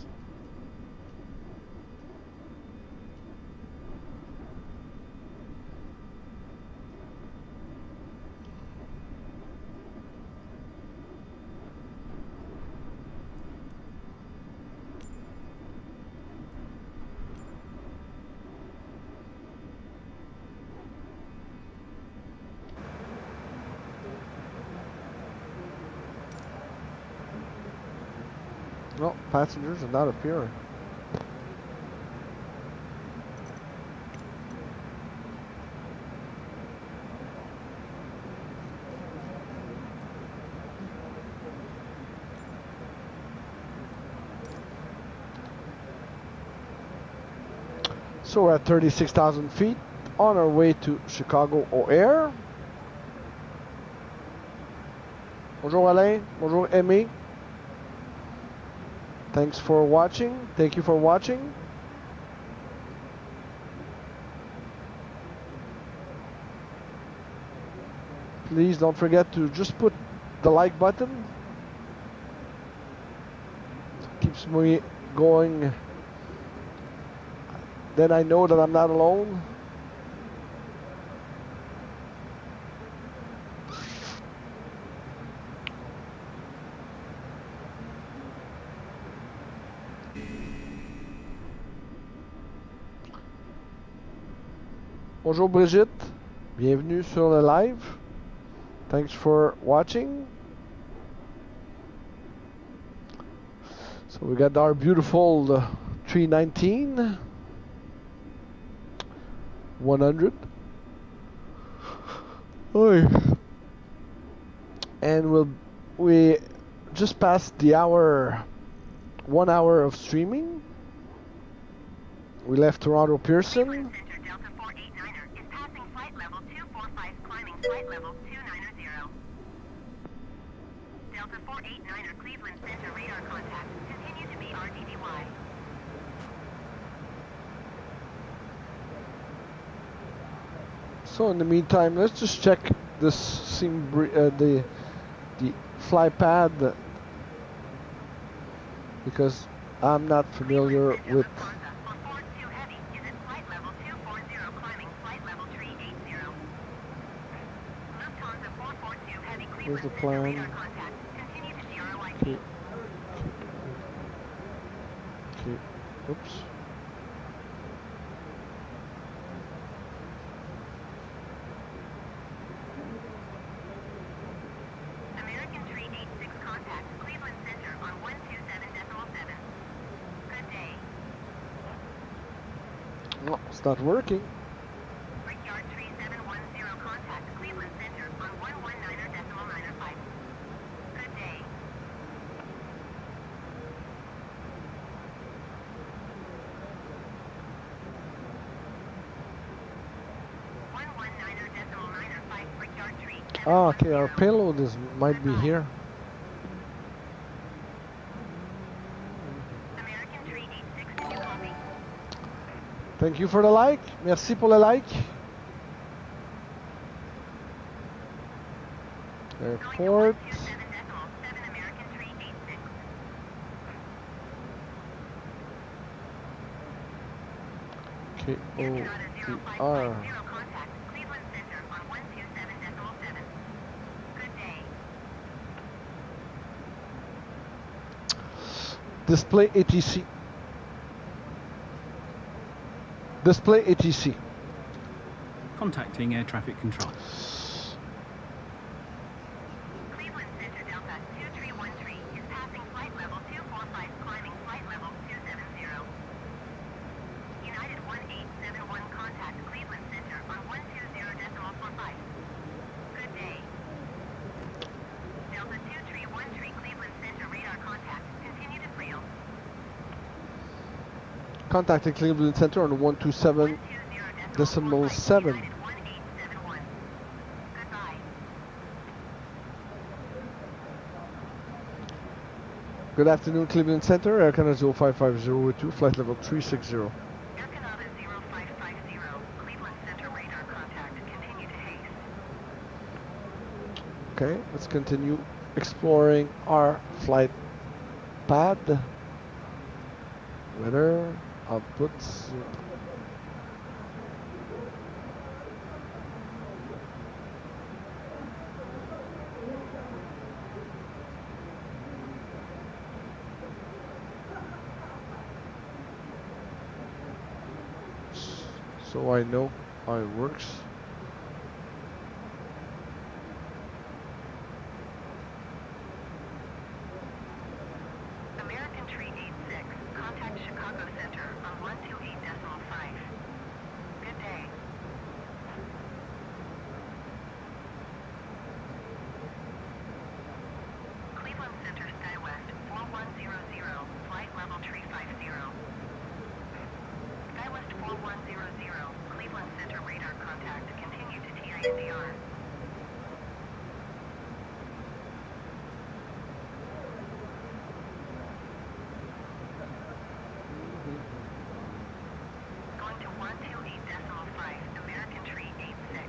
No, passengers are not appearing. So we're at 36,000 feet on our way to Chicago O'Hare. Bonjour Alain, bonjour Aimé. Thanks for watching. Thank you for watching. Please don't forget to just put the like button. It keeps me going. Then I know that I'm not alone. Bonjour Brigitte, bienvenue sur le live. Thanks for watching. So we got our beautiful 319 100. Oy. And we just passed the hour, 1 hour of streaming. We left Toronto Pearson. Flight level 290. Delta 489er Cleveland Center radar contact. Continue to be RDDY. So in the meantime, let's just check this the fly pad because I'm not familiar with. Here's the plan. Okay. Okay. Oops. American 386 contact Cleveland Center on 127.7. Good day. No, it's not working. Brickyard 3710 contact Cleveland Center on 119.95. Good day. Ah, okay, our payload might be here. American 386, did you copy? Thank you for the like. Merci pour le like. Airport. American 386. KOTR. Contact Cleveland Center on 127.7. Good day. Display ATC. Display ATC. Contacting air traffic control. Cleveland Center Delta 2313 is passing flight level 245, climbing flight level 270. United 1871 contact Cleveland Center on 120.45. Good day. Delta 2313 Cleveland Center radar contact. Continue to FRIEL. Contacting Cleveland Center on 127.7. United 1871. Goodbye. Good afternoon, Cleveland Center. Air Canada 05502, flight level 360. Air Canada 0550, Cleveland Center radar contact. Continue to haste. Okay, let's continue exploring our flight pad. Weather, outputs. So I know how it works. American 386, contact Chicago Center on 128.5. Good day. Cleveland Center SkyWest 4100, flight level 350. SkyWest 4100, Cleveland Center radar contact. Continue to TINDR. Going to 128.5, American 386.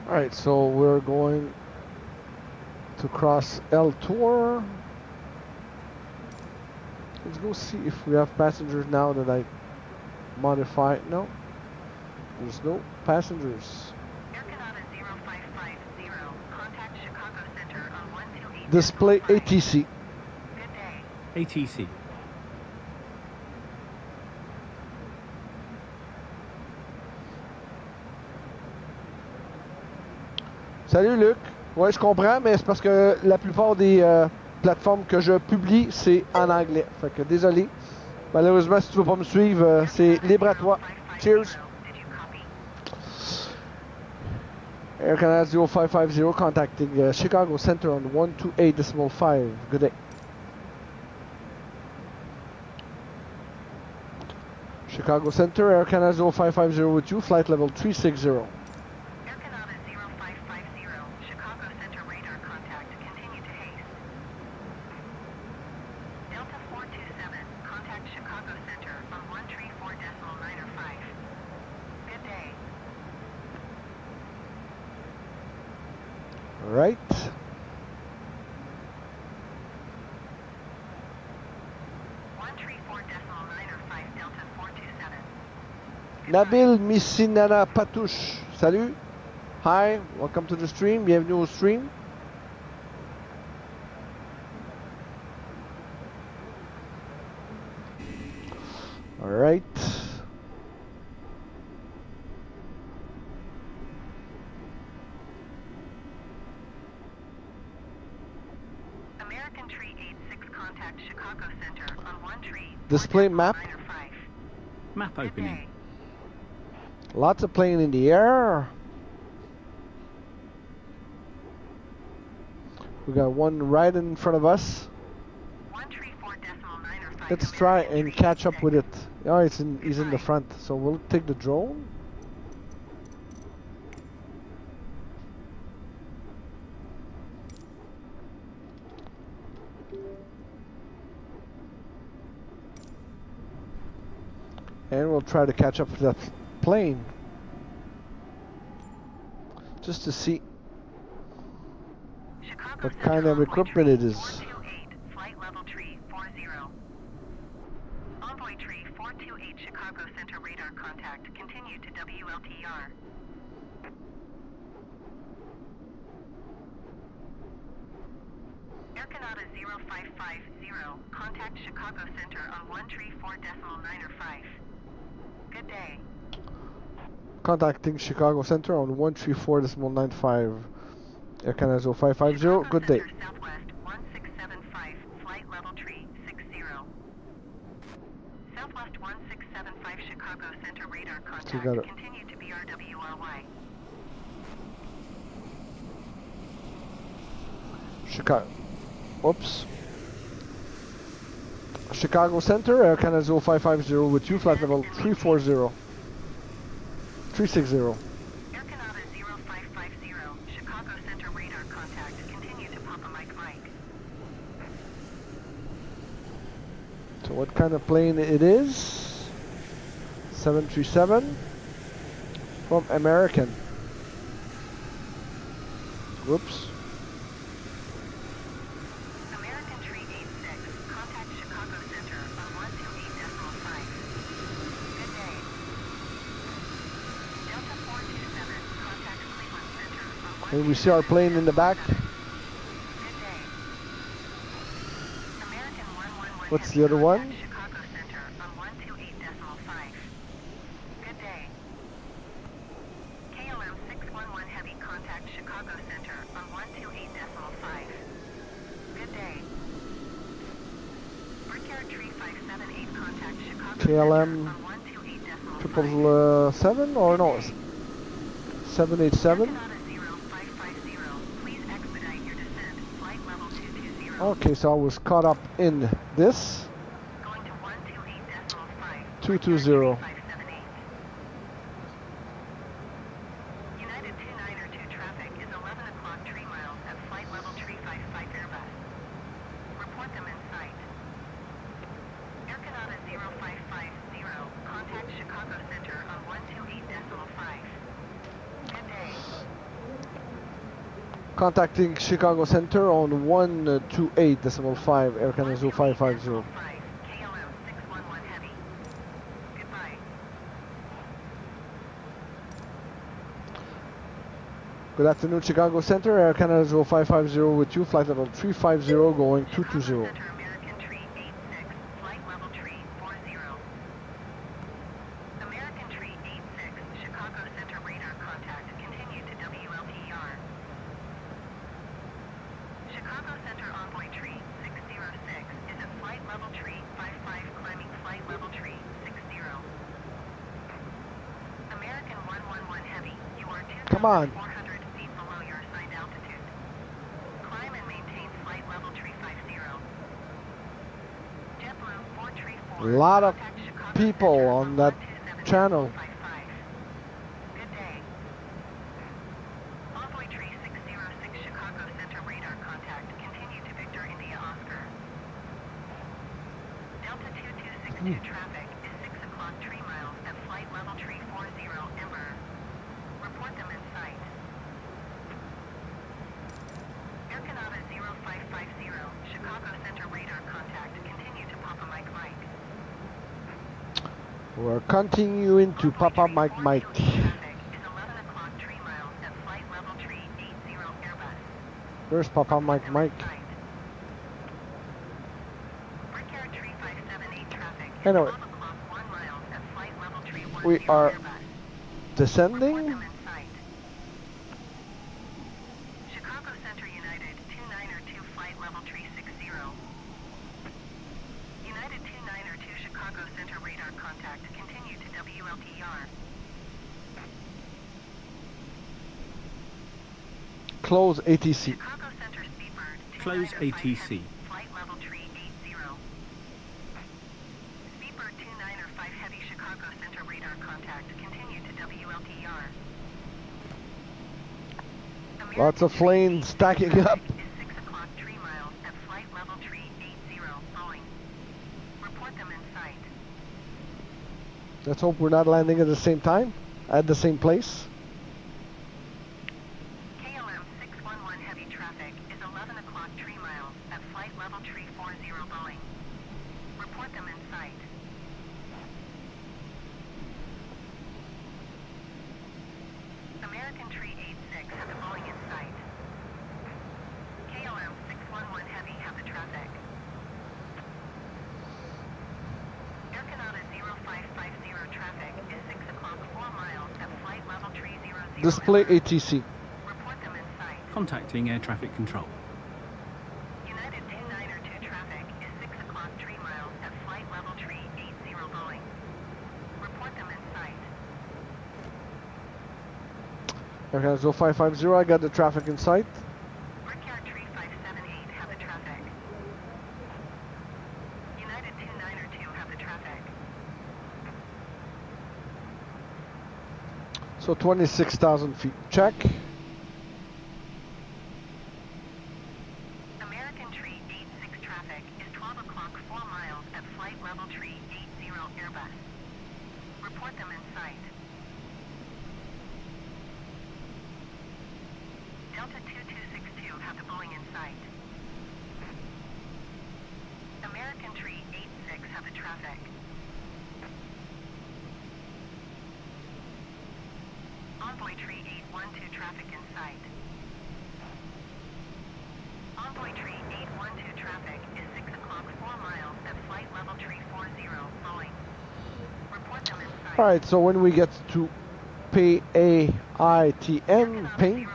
Alright, so we're going to cross L Tour. Let's go see if we have passengers now that I modify. No, there's no passengers. Air Canada 0550, contact Chicago Center on 128.5. Display ATC. Good day. ATC. Salut Luc. Ouais, je comprends, mais c'est parce que la plupart des plateformes que je publie, c'est en anglais. Fait que désolé. Malheureusement, si tu veux pas me suivre, c'est libre à toi. Cheers. Did you copy? Air Canada 0550 contacting Chicago Center on 128.5. Good day. Chicago Center, Air Canada 0550 with you, flight level 360. Air Canada 0550, Chicago Center radar contact. Continue to haste. Delta 427, contact Chicago Center on 134.905. Good day. All right. Delta 427. Nabil Missinana Patouche, salut. Hi, welcome to the stream. Bienvenue au stream. All right. American Tree 86 contact Chicago Center on 1 tree. Display map. Map opening. Lots of plane in the air. We got one right in front of us. Let's try and catch up with it. Oh, he's in the front, so we'll take the drone. And we'll try to catch up with that plane. Just to see what kind of equipment it is. 428, flight level tree 40. Envoy tree 428 Chicago Center radar contact. Continue to WLTR. Air Canada 0550, contact Chicago Center on 134.905. Good day. Contacting Chicago Center on 134.95. Air Canada 0550, good day. Southwest 1675, flight level tree 60. Southwest 1675 Chicago Center radar contact. Continue to BRWRY. Chicago. Oops. Chicago Center, Air Canada 0550 with you, flight level 340. 360. Air Canada 0550, Chicago Center radar contact. Continue to Papa Mike Mike. So what kind of plane it is? 737 from American. Whoops. American Tree 86, contact Chicago Center on 128.5. Good day. Delta 427, contact Cleveland Center on 1. And we see our plane in the back. Good day. American 111 What's the other one? Chicago Center on 128.5. Good day. KLM 611 Heavy, contact Chicago Center on 128.5. Good day. Brickyard Tree 578, contact Chicago KLM Center on 128.5. 777 or no? 787. Okay, so I was caught up in this. 220. United 2902 traffic is 11 o'clock 3 miles at flight level 355 Airbus. Report them in sight. Air Canada 0550, contact Chicago Center on 128.5. Good day. Contacting Chicago Center on 128.5, Air Canada 0550. KLM 611 Heavy. Goodbye. Good afternoon, Chicago Center, Air Canada 0550 with you, flight level 350 going 220. Center American Tree 86, flight level tree 40. American Tree 86, Chicago Center radar contact. Continue to WLTR. Chicago Center Envoy Tree 606 is at flight level tree 55, climbing flight level tree 60. American 111 Heavy, you are 2,400 feet below your assigned altitude. Climb and maintain flight level tree 50. JetBlue 434. A lot of contact Chicago people Center on that 127.55. channel. Good day. Envoy Tree 606 Chicago Center radar contact. Continue to Victor India Oscar. Delta 2262 traffic is 6 o'clock 3 miles at flight level tree 40 Ember. Report them in sight. Air Canada 0550, Chicago Center radar contact. Continue to Papa Mike Mike. We're continuing to Papa Mike Mike. Where's Papa Mike Mike? Anyway, we are descending. Chicago Center United 2902 flight level 360. United 2902 Chicago Center radar contact. Continue to WLTR. Close ATC. Chicago Center Speedbird Close 2905 ATC. heavy, flight level 380. Speedbird 2905 heavy Chicago Center radar contact. Continue to WLTR. Lots of flames stacking up. Is 6 o'clock 3 miles at flight level 380 Boeing. Report them in sight. Let's hope we're not landing at the same time, at the same place. KLM 611 heavy traffic is 11 o'clock 3 miles at flight level 340 Boeing. Report them in sight. American 386 have the Boeing in sight. KLM 611 heavy have the traffic. Air Canada 0550 traffic is 6 o'clock 4 miles at flight level 300. Display ATC. Report them in sight. Contacting air traffic control. United 2902 traffic is 6 o'clock 3 miles at flight level 380 Boeing. Report them in sight. Air Canada 0550, I got the traffic in sight. Brickyard 3578 have the traffic. United 2902 have the traffic. So 26,000 feet. Check. American 386 traffic is 12 o'clock 4 miles at flight level 380 Airbus. Report them in sight. Delta 2262 have the Boeing in sight. American 386 have the traffic. Envoy 3812 traffic in sight. Envoy 3812 traffic is 6 o'clock 4 miles at flight level 340 Boeing. Report them in sight. Alright, so when we get to PAITN, paint,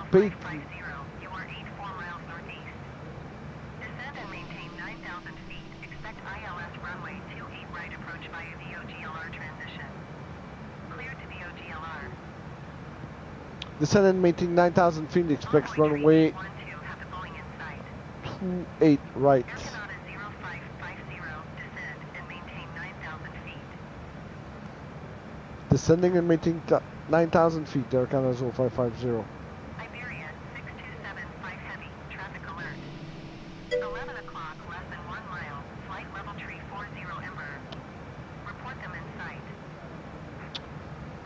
You are 84 miles northeast. Descend and maintain 9,000 feet. Expect ILS runway 28 right approach via the OGLR transition. Clear to the OGLR. descend and maintain 9,000 feet, expects runway 12 have the Boeing in sight. 28 right. Air Canada 0550, descend and maintain 9,000 feet. Descending and maintaining 9,000 feet, Air Canada 0550. Iberia 6275 heavy, traffic alert. 11 o'clock, less than 1 mile, flight level 340 Ember. Report them in sight.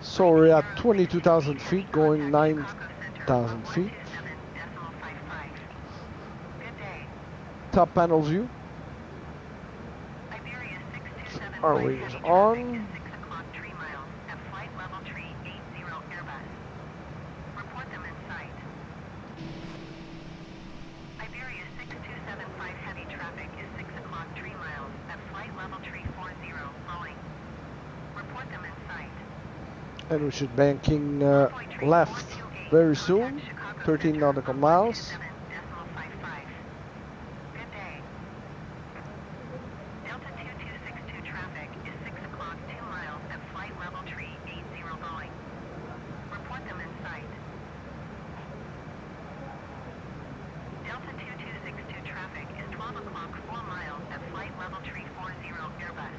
So we're at 22,000 feet, going 9,000 feet. 27.55. Good day. Top panel view. Iberia 6275 Our heavy wings traffic on. is 6 o'clock 3 miles at flight level 380 Airbus. Report them in sight. Iberia 6275 heavy traffic is 6 o'clock 3 miles at flight level 340 Boeing. Report them in sight. And we should banking left very soon. 13 nautical miles. Good day. Delta 2262 traffic is 6 o'clock 2 miles at flight level 380 Boeing. Report them in sight. Delta 2262 traffic is 12 o'clock 4 miles at flight level 340 Airbus.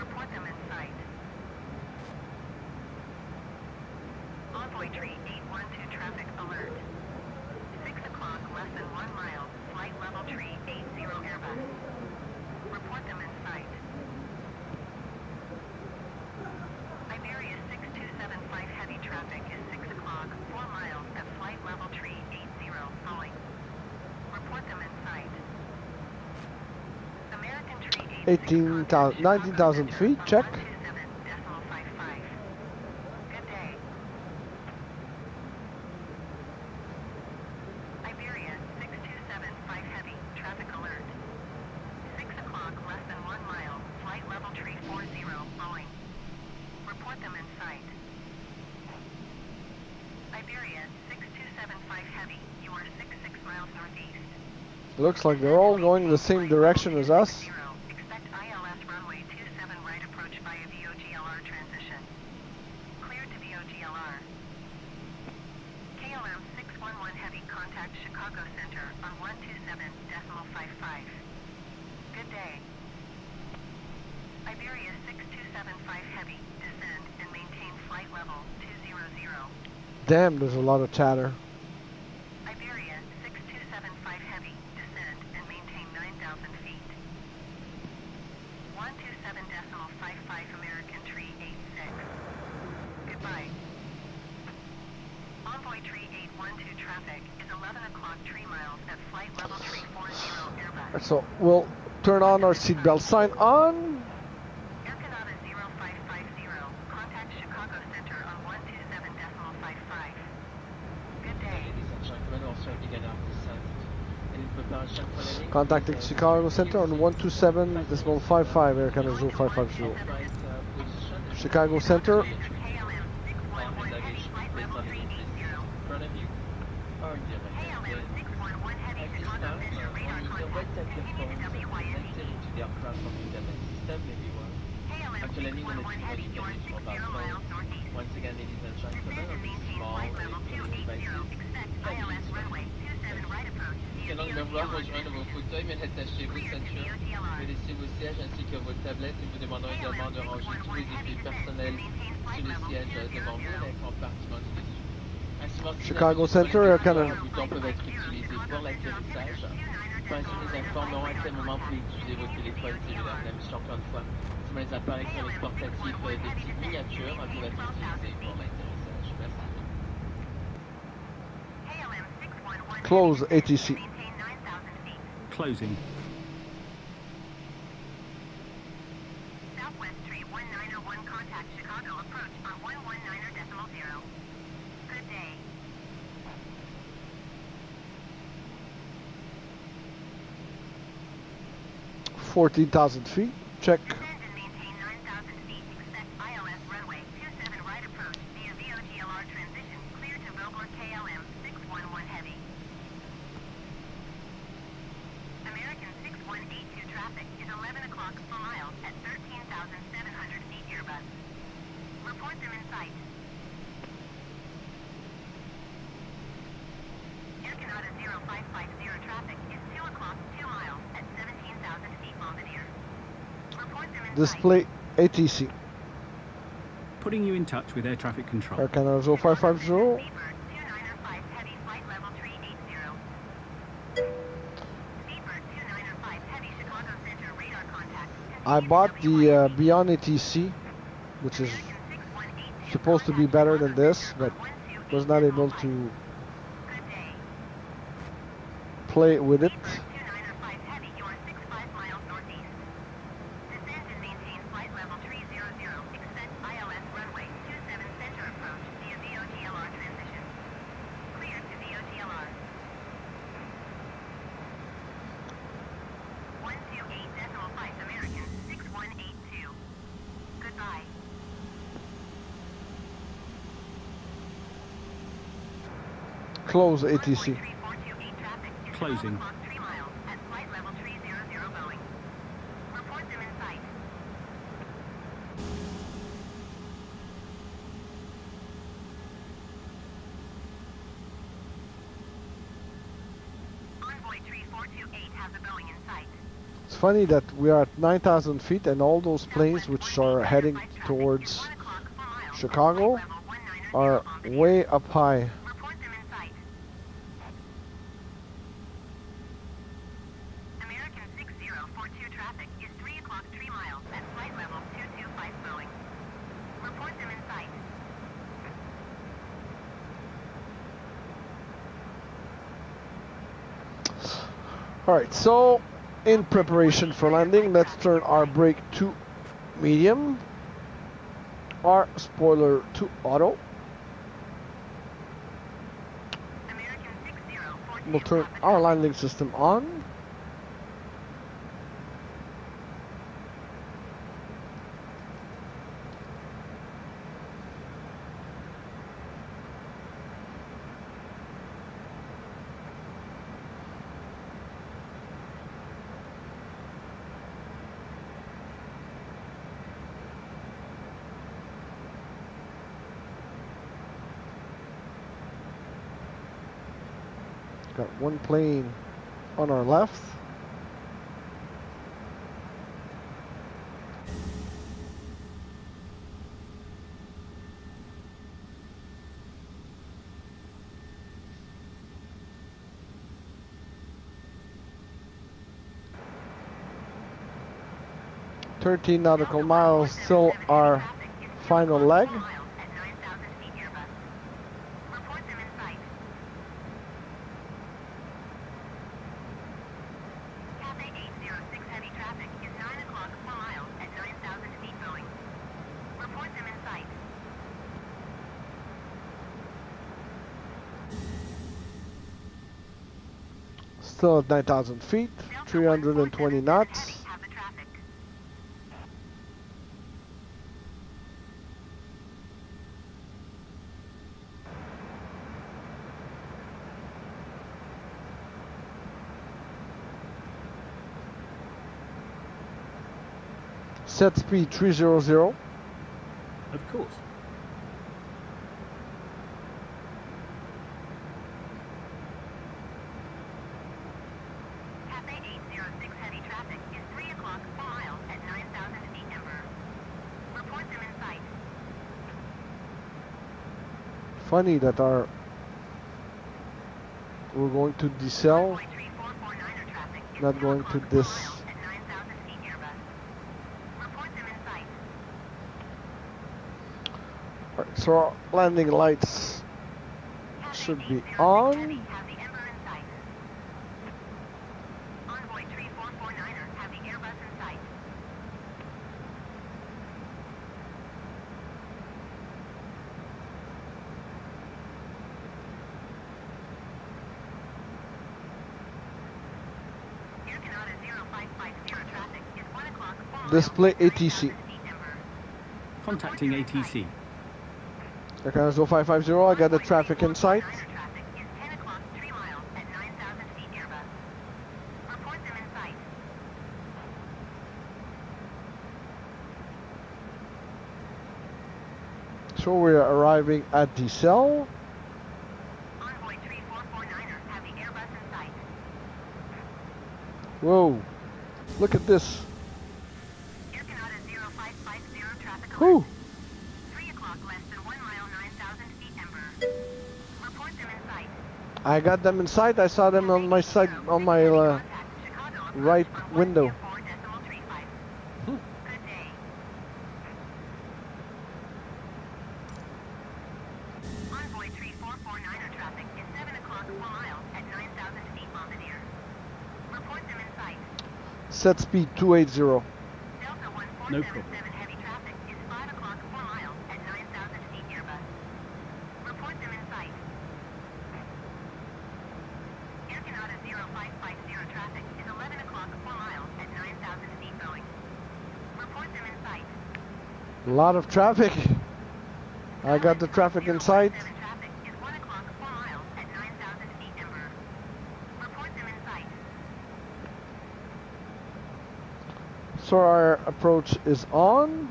Report them in sight. Envoy 3812 traffic alert. 6 o'clock, less than 1 mile, flight level 380 Airbus. Report them in sight. Iberia 6275 heavy traffic is 6 o'clock, 4 miles at flight level 380 Boeing. Report them in sight. American 386 19,000 feet, check. 127.5 Looks like they're all going the same direction as us. Expect ILS runway 27 right approach via VOGLR transition. Cleared to VOGLR. KLM 611 Heavy contact Chicago Center on 127.55. Good day. Iberia 6275 Heavy, descend and maintain flight level 200. Damn, there's a lot of chatter. Iberia 6275 Heavy, descend and maintain 9,000 feet. 127.55 American Tree 86. Goodbye. Envoy Tree 812 traffic is 11 o'clock 3 miles at flight level 340 Airbus. So we'll turn on our seatbelt sign on. Air Canada 0550, contact Chicago Center on 127.55. Good day. Ladies and gentlemen, also beginner descent. And preparation for landing. Contacting Chicago Center on 127.55 Air Canada 0550. Upright position. Chicago Center. KLM 611 Heavy, flight level 380. In front of you. Or direct. KLM 611 Heavy, At this Chicago time, Center, radar on your right contact. at your Continue to phone, WYSE. enter into the aircraft computer system, everyone. KLM After landing on the 611 Heavy, you are 60 miles northeast. Once again, ladies and gentlemen, Descend on and this maintain small flight level electronic 280. devices, Expect ILS runway 27 right approach. Quel angle de voir rejoindre vos fauteuils, mais attachez vos ceintures, laissez vos sièges ainsi que vos tablettes et vous demandons également de ranger tous les effets personnels sur les sièges devant vous et les compartiments dessus. Ainsi, mentionné Chicago avec Center, les Air Canada. boutons peuvent être utilisés pour l'atterrissage. Ainsi, nous informerons à quel moment vous pouvez utiliser vos téléphones cellulaires. La mission, encore une fois, c'est les appareils électroniques portatifs de type miniature pour être utilisés pour l'atterrissage. Merci. KLM 611 Close Heavy, ATC. maintain 9,000 feet. Closing. Southwest Tree 1901 contact Chicago approach on 119.0. Good day. 14,000 feet. Check. Descend and maintain 9,000 feet. Expect ILS runway 27 right approach via VOGLR transition. Clear to Vogler KLM 611 Heavy. American 6182 traffic is 11 o'clock per mile at 13,700 feet Airbus. Report them in sight. Air Canada 0550 traffic is 2 o'clock 2 miles at 17,000 feet Bombardier. Report them in sight. Display ATC. Putting you in touch with air traffic control. Air Canada 0550. Beaver 2905 heavy flight level 380. Beaver 2905 heavy Chicago Center radar contact. I bought the Beyond ATC, which is supposed to be better than this, but was not able to Good day. play with it. Beaver 2905 heavy, you are 65 miles northeast. Descend and maintain flight level 300. Expect ILS runway 27 center approach via VOGLR transition. Clear to VOGLR. 128.5 American 6182. Goodbye. Close ATC. 3428 traffic is Closing. 12 o'clock 3 miles at flight level 300 Boeing. Report them in sight. Envoy 3428 has a Boeing in sight. It's funny that we are at 9,000 feet and all those planes which are heading towards 1 o'clock per mile. Chicago Flight level 190 are Bombardier. way up high. Report them in sight. American 6042 traffic is 3 o'clock 3 miles at flight level 225 Boeing. Report them in sight. Alright, so in preparation for landing, let's turn our brake to medium, our spoiler to auto. American 6042 We'll turn traffic our is landing system on. Got one plane on our left. "13 nautical miles till our final leg." Still at 9,000 feet, 320 knots. Set speed 300. Of course. Cathay 806 heavy traffic is 3 o'clock 4 miles at 9,000 feet Ember. Report them in sight. Funny that we're going to decel, not going to this. Alright, so our landing lights should be on. Envoy 3449er, have the Airbus in sight. Air Canada 0550 traffic is 1 o'clock 4 miles. Display ATC. Contacting ATC. Air Canada 0550, I got the traffic in sight. Traffic is 10 o'clock 3 miles at 9,000 feet Airbus. Report them in sight. So we are arriving at decel. Envoy 3449er, have the Airbus in sight. Whoa, look at this. Air Canada 0550 traffic alert. Whew. 3 o'clock less than 1 mile 9,000 feet Ember. Report them in sight. I got them in sight. I saw them on my side, on my right window. Good day. Envoy 3449er traffic is 7 o'clock 4 miles at 9,000 feet Bombardier. Report them in sight. Set speed 280. Delta No 1477 problem. heavy traffic is 5 o'clock 4 miles at 9,000 feet Airbus. Report them in sight. Air Canada 0550 traffic is 11 o'clock 4 miles at 9,000 feet Boeing. Report them in sight. A lot of traffic. I got the traffic in sight. Traffic is 1 o'clock 4 miles at 9,000 feet Ember. Report them in sight. So our approach is on.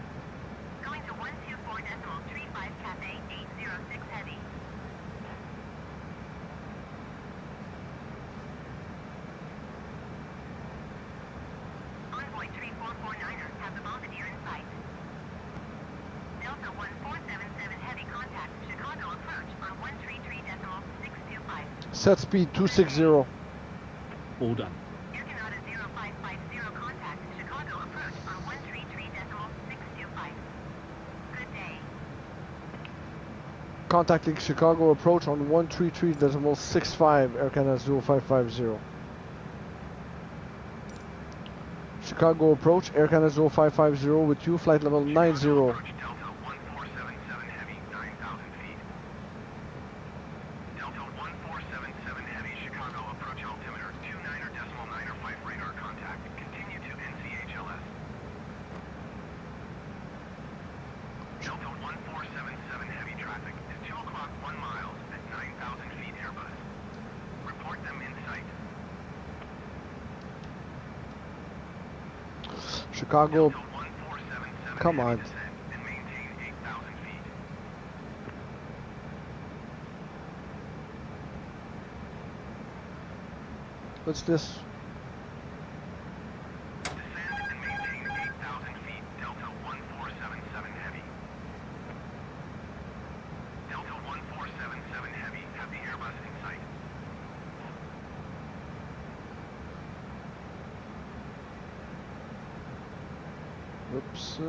Going to 124.35 Cathay 806 heavy. Envoy 3449er, have the Bombardier in sight. Delta 1477 heavy contact, Chicago approach on 133.625. Set speed 260. All done. Air Canada 0550 contact, Chicago approach on 133.625. Good day. Contacting Chicago approach on 133.65. Air Canada 0550. Chicago approach, Air Canada 0550 with you, flight level 90. Approach Delta 1477 heavy, 9,000 feet. Delta 1477 heavy, Chicago approach altimeter 29.95 radar contact. Continue to NCHLS. Delta 1477 heavy traffic is 2 o'clock 1 mile at 9,000 feet Airbus. Report them in sight. Chicago, Delta 1477 come heavy on. descent and maintain 8,000 feet. What's this? Descend and maintain 8,000 feet, Delta 1477 Heavy. Delta 1477 Heavy, have the Airbus in sight. Oops.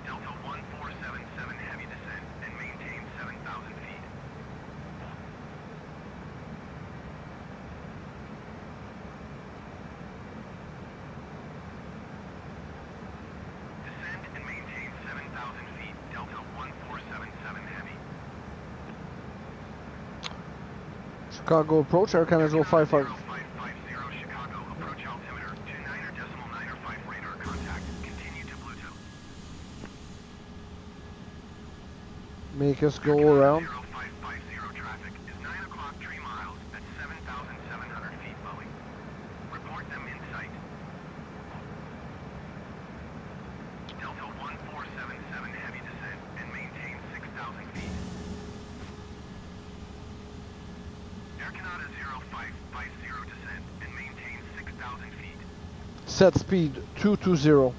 Delta 1477 Heavy descend and maintain 7,000 feet. Descend and maintain 7,000 feet, Delta 1477 Heavy. Chicago approach, Air Canada 055. 0550 Chicago, approach altimeter 29.905 radar contact. Continue to Bluetooth. Make us go around. 0550 traffic is 9 o'clock 3 miles at 7,700 feet Boeing. Report them in sight. Delta 1477 heavy descent and maintain 6,000 feet. Air Canada 0550 descent and maintain 6,000 feet. Set speed 220. Descend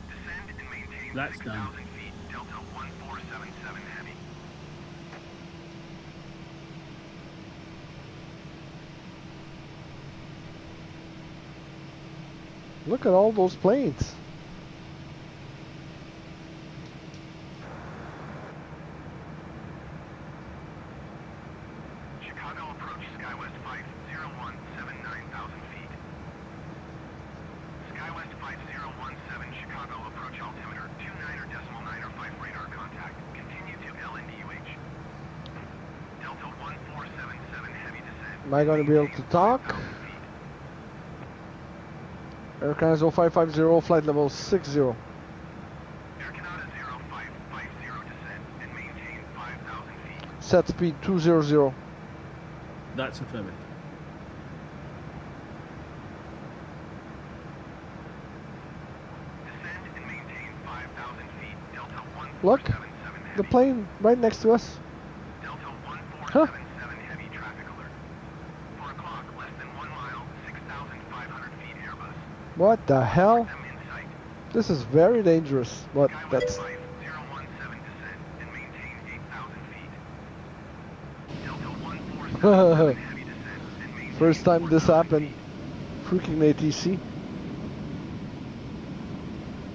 and maintain That's 6,000 done. feet. Delta 1477 heavy. Look at all those planes. Chicago approach SkyWest 5017 9,000 feet. SkyWest 5017 Chicago approach altimeter 29.905 radar contact. Continue to LNDUH. Delta 1477 heavy descent. Am I going to be able to talk? 5,000 feet. Air Canada 0550, flight level 60. Air Canada 0550 descent and maintain 5,000 feet. Set speed 200. That's affirmative. Descend and maintain 5,000 feet. Delta Look, 1477 heavy. the plane right next to us. Delta 1477 heavy traffic alert. 4 o'clock, less than 1 mile, 6,500 feet Airbus. What the hell? Them in sight. This is very dangerous, but Skywest that's 5017 descent and maintain 8,000 feet. Delta 1477 heavy descent and maintain first time this 4,000 happened. feet. Freaking ATC.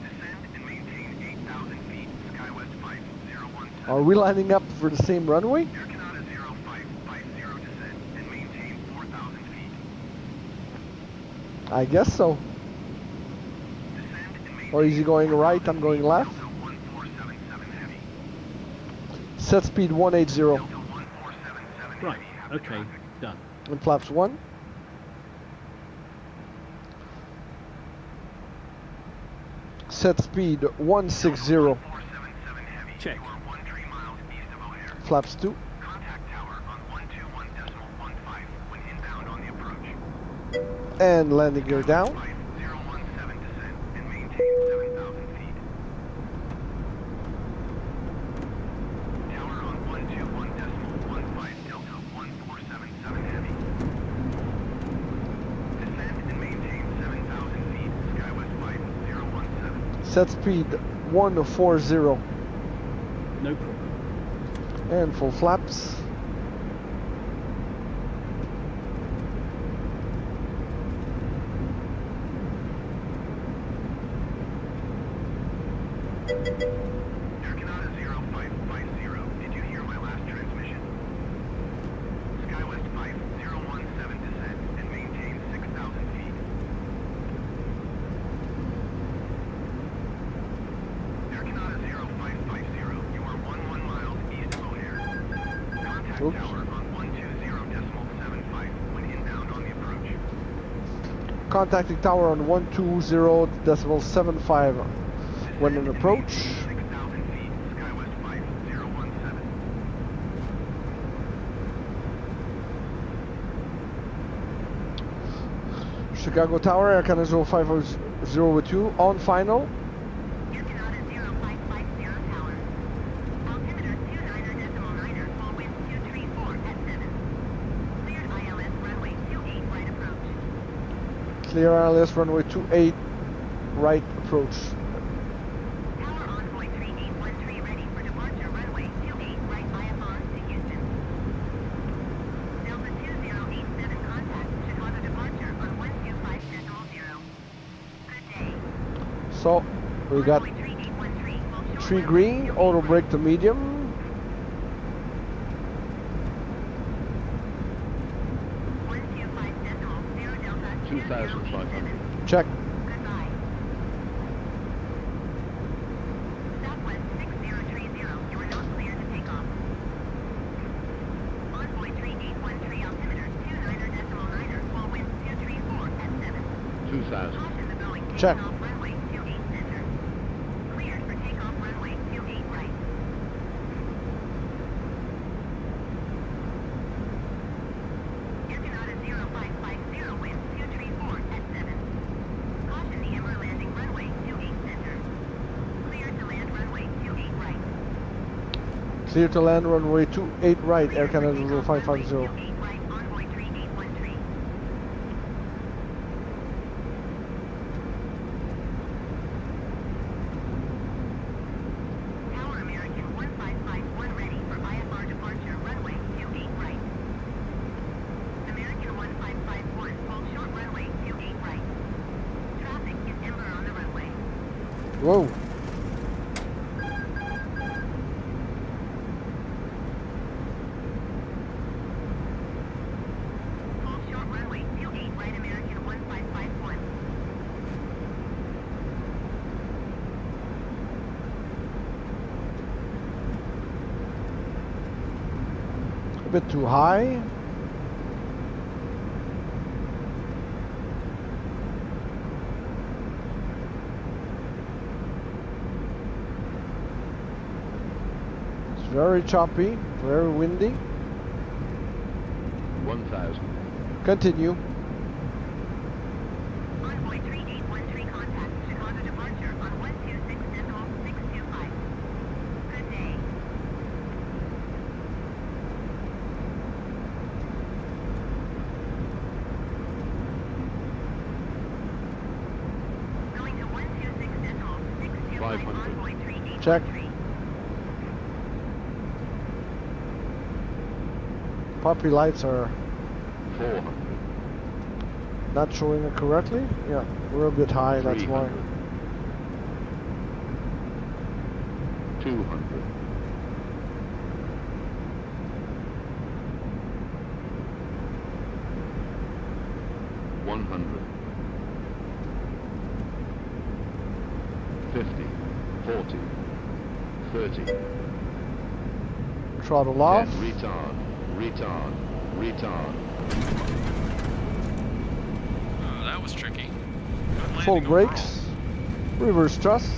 Descend and maintain 8,000 feet. Skywest 5017. Are we lining up for the same runway? Air Canada 0550 descent and maintain 4,000 feet. I guess so. Descend and maintain Or is he going right? I'm going left. Delta 1477 heavy. Set speed 180. Delta 1477 Right, heavy. Have the okay, traffic. done. And flaps 1. Set speed 160. 1477 heavy. Check. You are 13 miles east of O'Hare. Flaps 2. Contact tower on 121.15 when inbound on the approach. And landing gear down. 5017 descent and maintain 7,000 feet. Tower on 121.15 Delta 1477 heavy. Descend and maintain 7,000 feet. Skywest 5017. Set speed 140. No problem. And full flaps. Air Canada 0550, did you hear my last transmission? Skywest 5017 descent and maintain 6,000 feet. Air Canada 0550, you are 11 miles east of O'Hare. Contact Oops. tower on 120.75 when inbound on the approach. Contacting tower on 120.75 when an approach. 6,000 feet, Skywest 5017. Chicago Tower, Air Canada 0550 with you. On final. Air Canada 0550 tower. Altimeter 29.9, call wind 234 at 7. Clear ILS runway 28 right approach. Tower Envoy 3813 ready for departure runway 28 right IFR to Houston. Delta 2087 contact Chicago departure on 125.0. Good day. So we got Runway 3813 will short 3 runway green, 28 auto right. brake to medium. 125.0 Delta 2,500. Check. Goodbye. Southwest 6030, you are not cleared to take off. Envoy 3813 altimeter 29er, full wind 234 at 7. 2,000. Caution the Boeing taking Check. off runway 28 center. Cleared for takeoff runway 28 right. Air Canada 0550, wind 234 at 7. Caution the Ember landing runway 28 center. Clear to land runway 28 right. Clear to land runway 28 right, Air Clear for Canada takeoff runway 0550. 28 right, Envoy 3813. Tower American 1551 ready for IFR departure runway 28 right. American 1551, hold short runway 28 right. Traffic is Ember on the runway. Whoa. Hold short runway 28 right, American 1551. A bit too high. It's very choppy, very windy. 1,000. Continue. Envoy 3813 contact Chicago departure on 126.625. Good day. Going to 126.625 500. Envoy 3813. Check. Puppy lights are 400. not showing it correctly. Yeah, we're a bit high, that's why. 200. 100. 50. 40. 30. Throttle off. 10. Retard. Retard. Retard. Oh, that was tricky. Good Full landing brakes. Reverse thrust.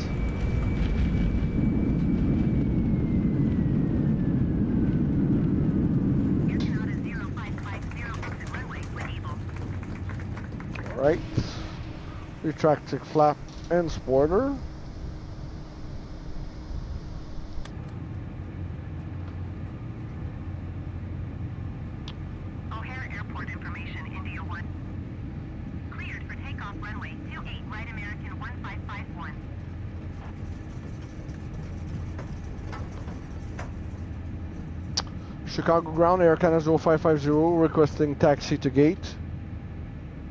Air Canada 0550 exit runway when able. Alright. Retracting flap and spoiler. O'Hare Airport information, India 1. Cleared for takeoff runway 28 right, American 1551. Chicago ground, Air Canada 0550 requesting taxi to gate.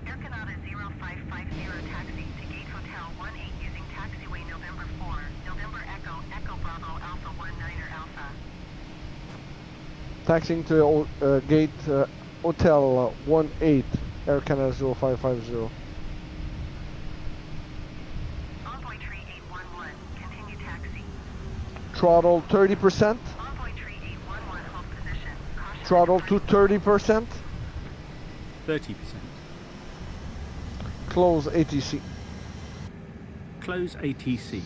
Air Canada 0550 taxi to Gate Hotel 18 using taxiway November 4, November Echo, Echo Bravo Alpha 19er Alpha. Taxiing to gate Hotel 18, Air Canada 0550. Envoy 3811, continue taxi. Throttle 30%. Envoy 3811, hold position. Caution Throttle to 30%. 30%. Close ATC. Close ATC.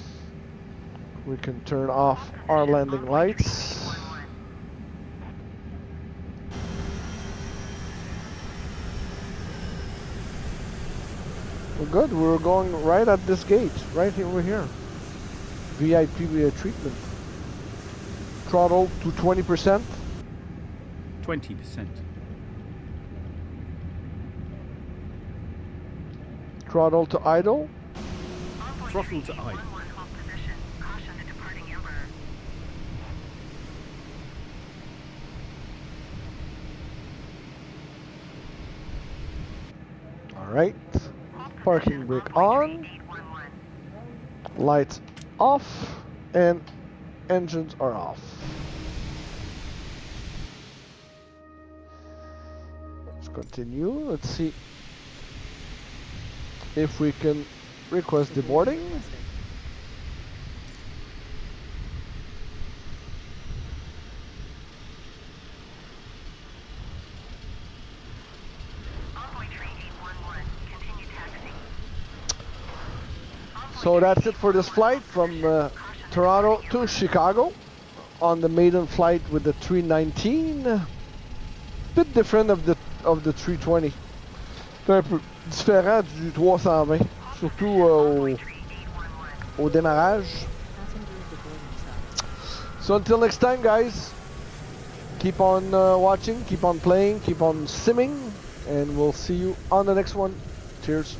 We can turn off our landing lights. We're good. We're going right at this gate. Right here, over here. VIP treatment. Throttle to 20%. 20%. Throttle to idle. Throttle to idle. Alright. Parking brake on. Lights off. And engines are off. Let's continue. Let's see if we can request deboarding. So that's it for this flight from Toronto to Chicago on the maiden flight with the 319. Bit different of the 320. C'est un peu différent du 320, surtout au démarrage. So until next time, guys, keep on watching, keep on playing, keep on simming, and we'll see you on the next one. Cheers.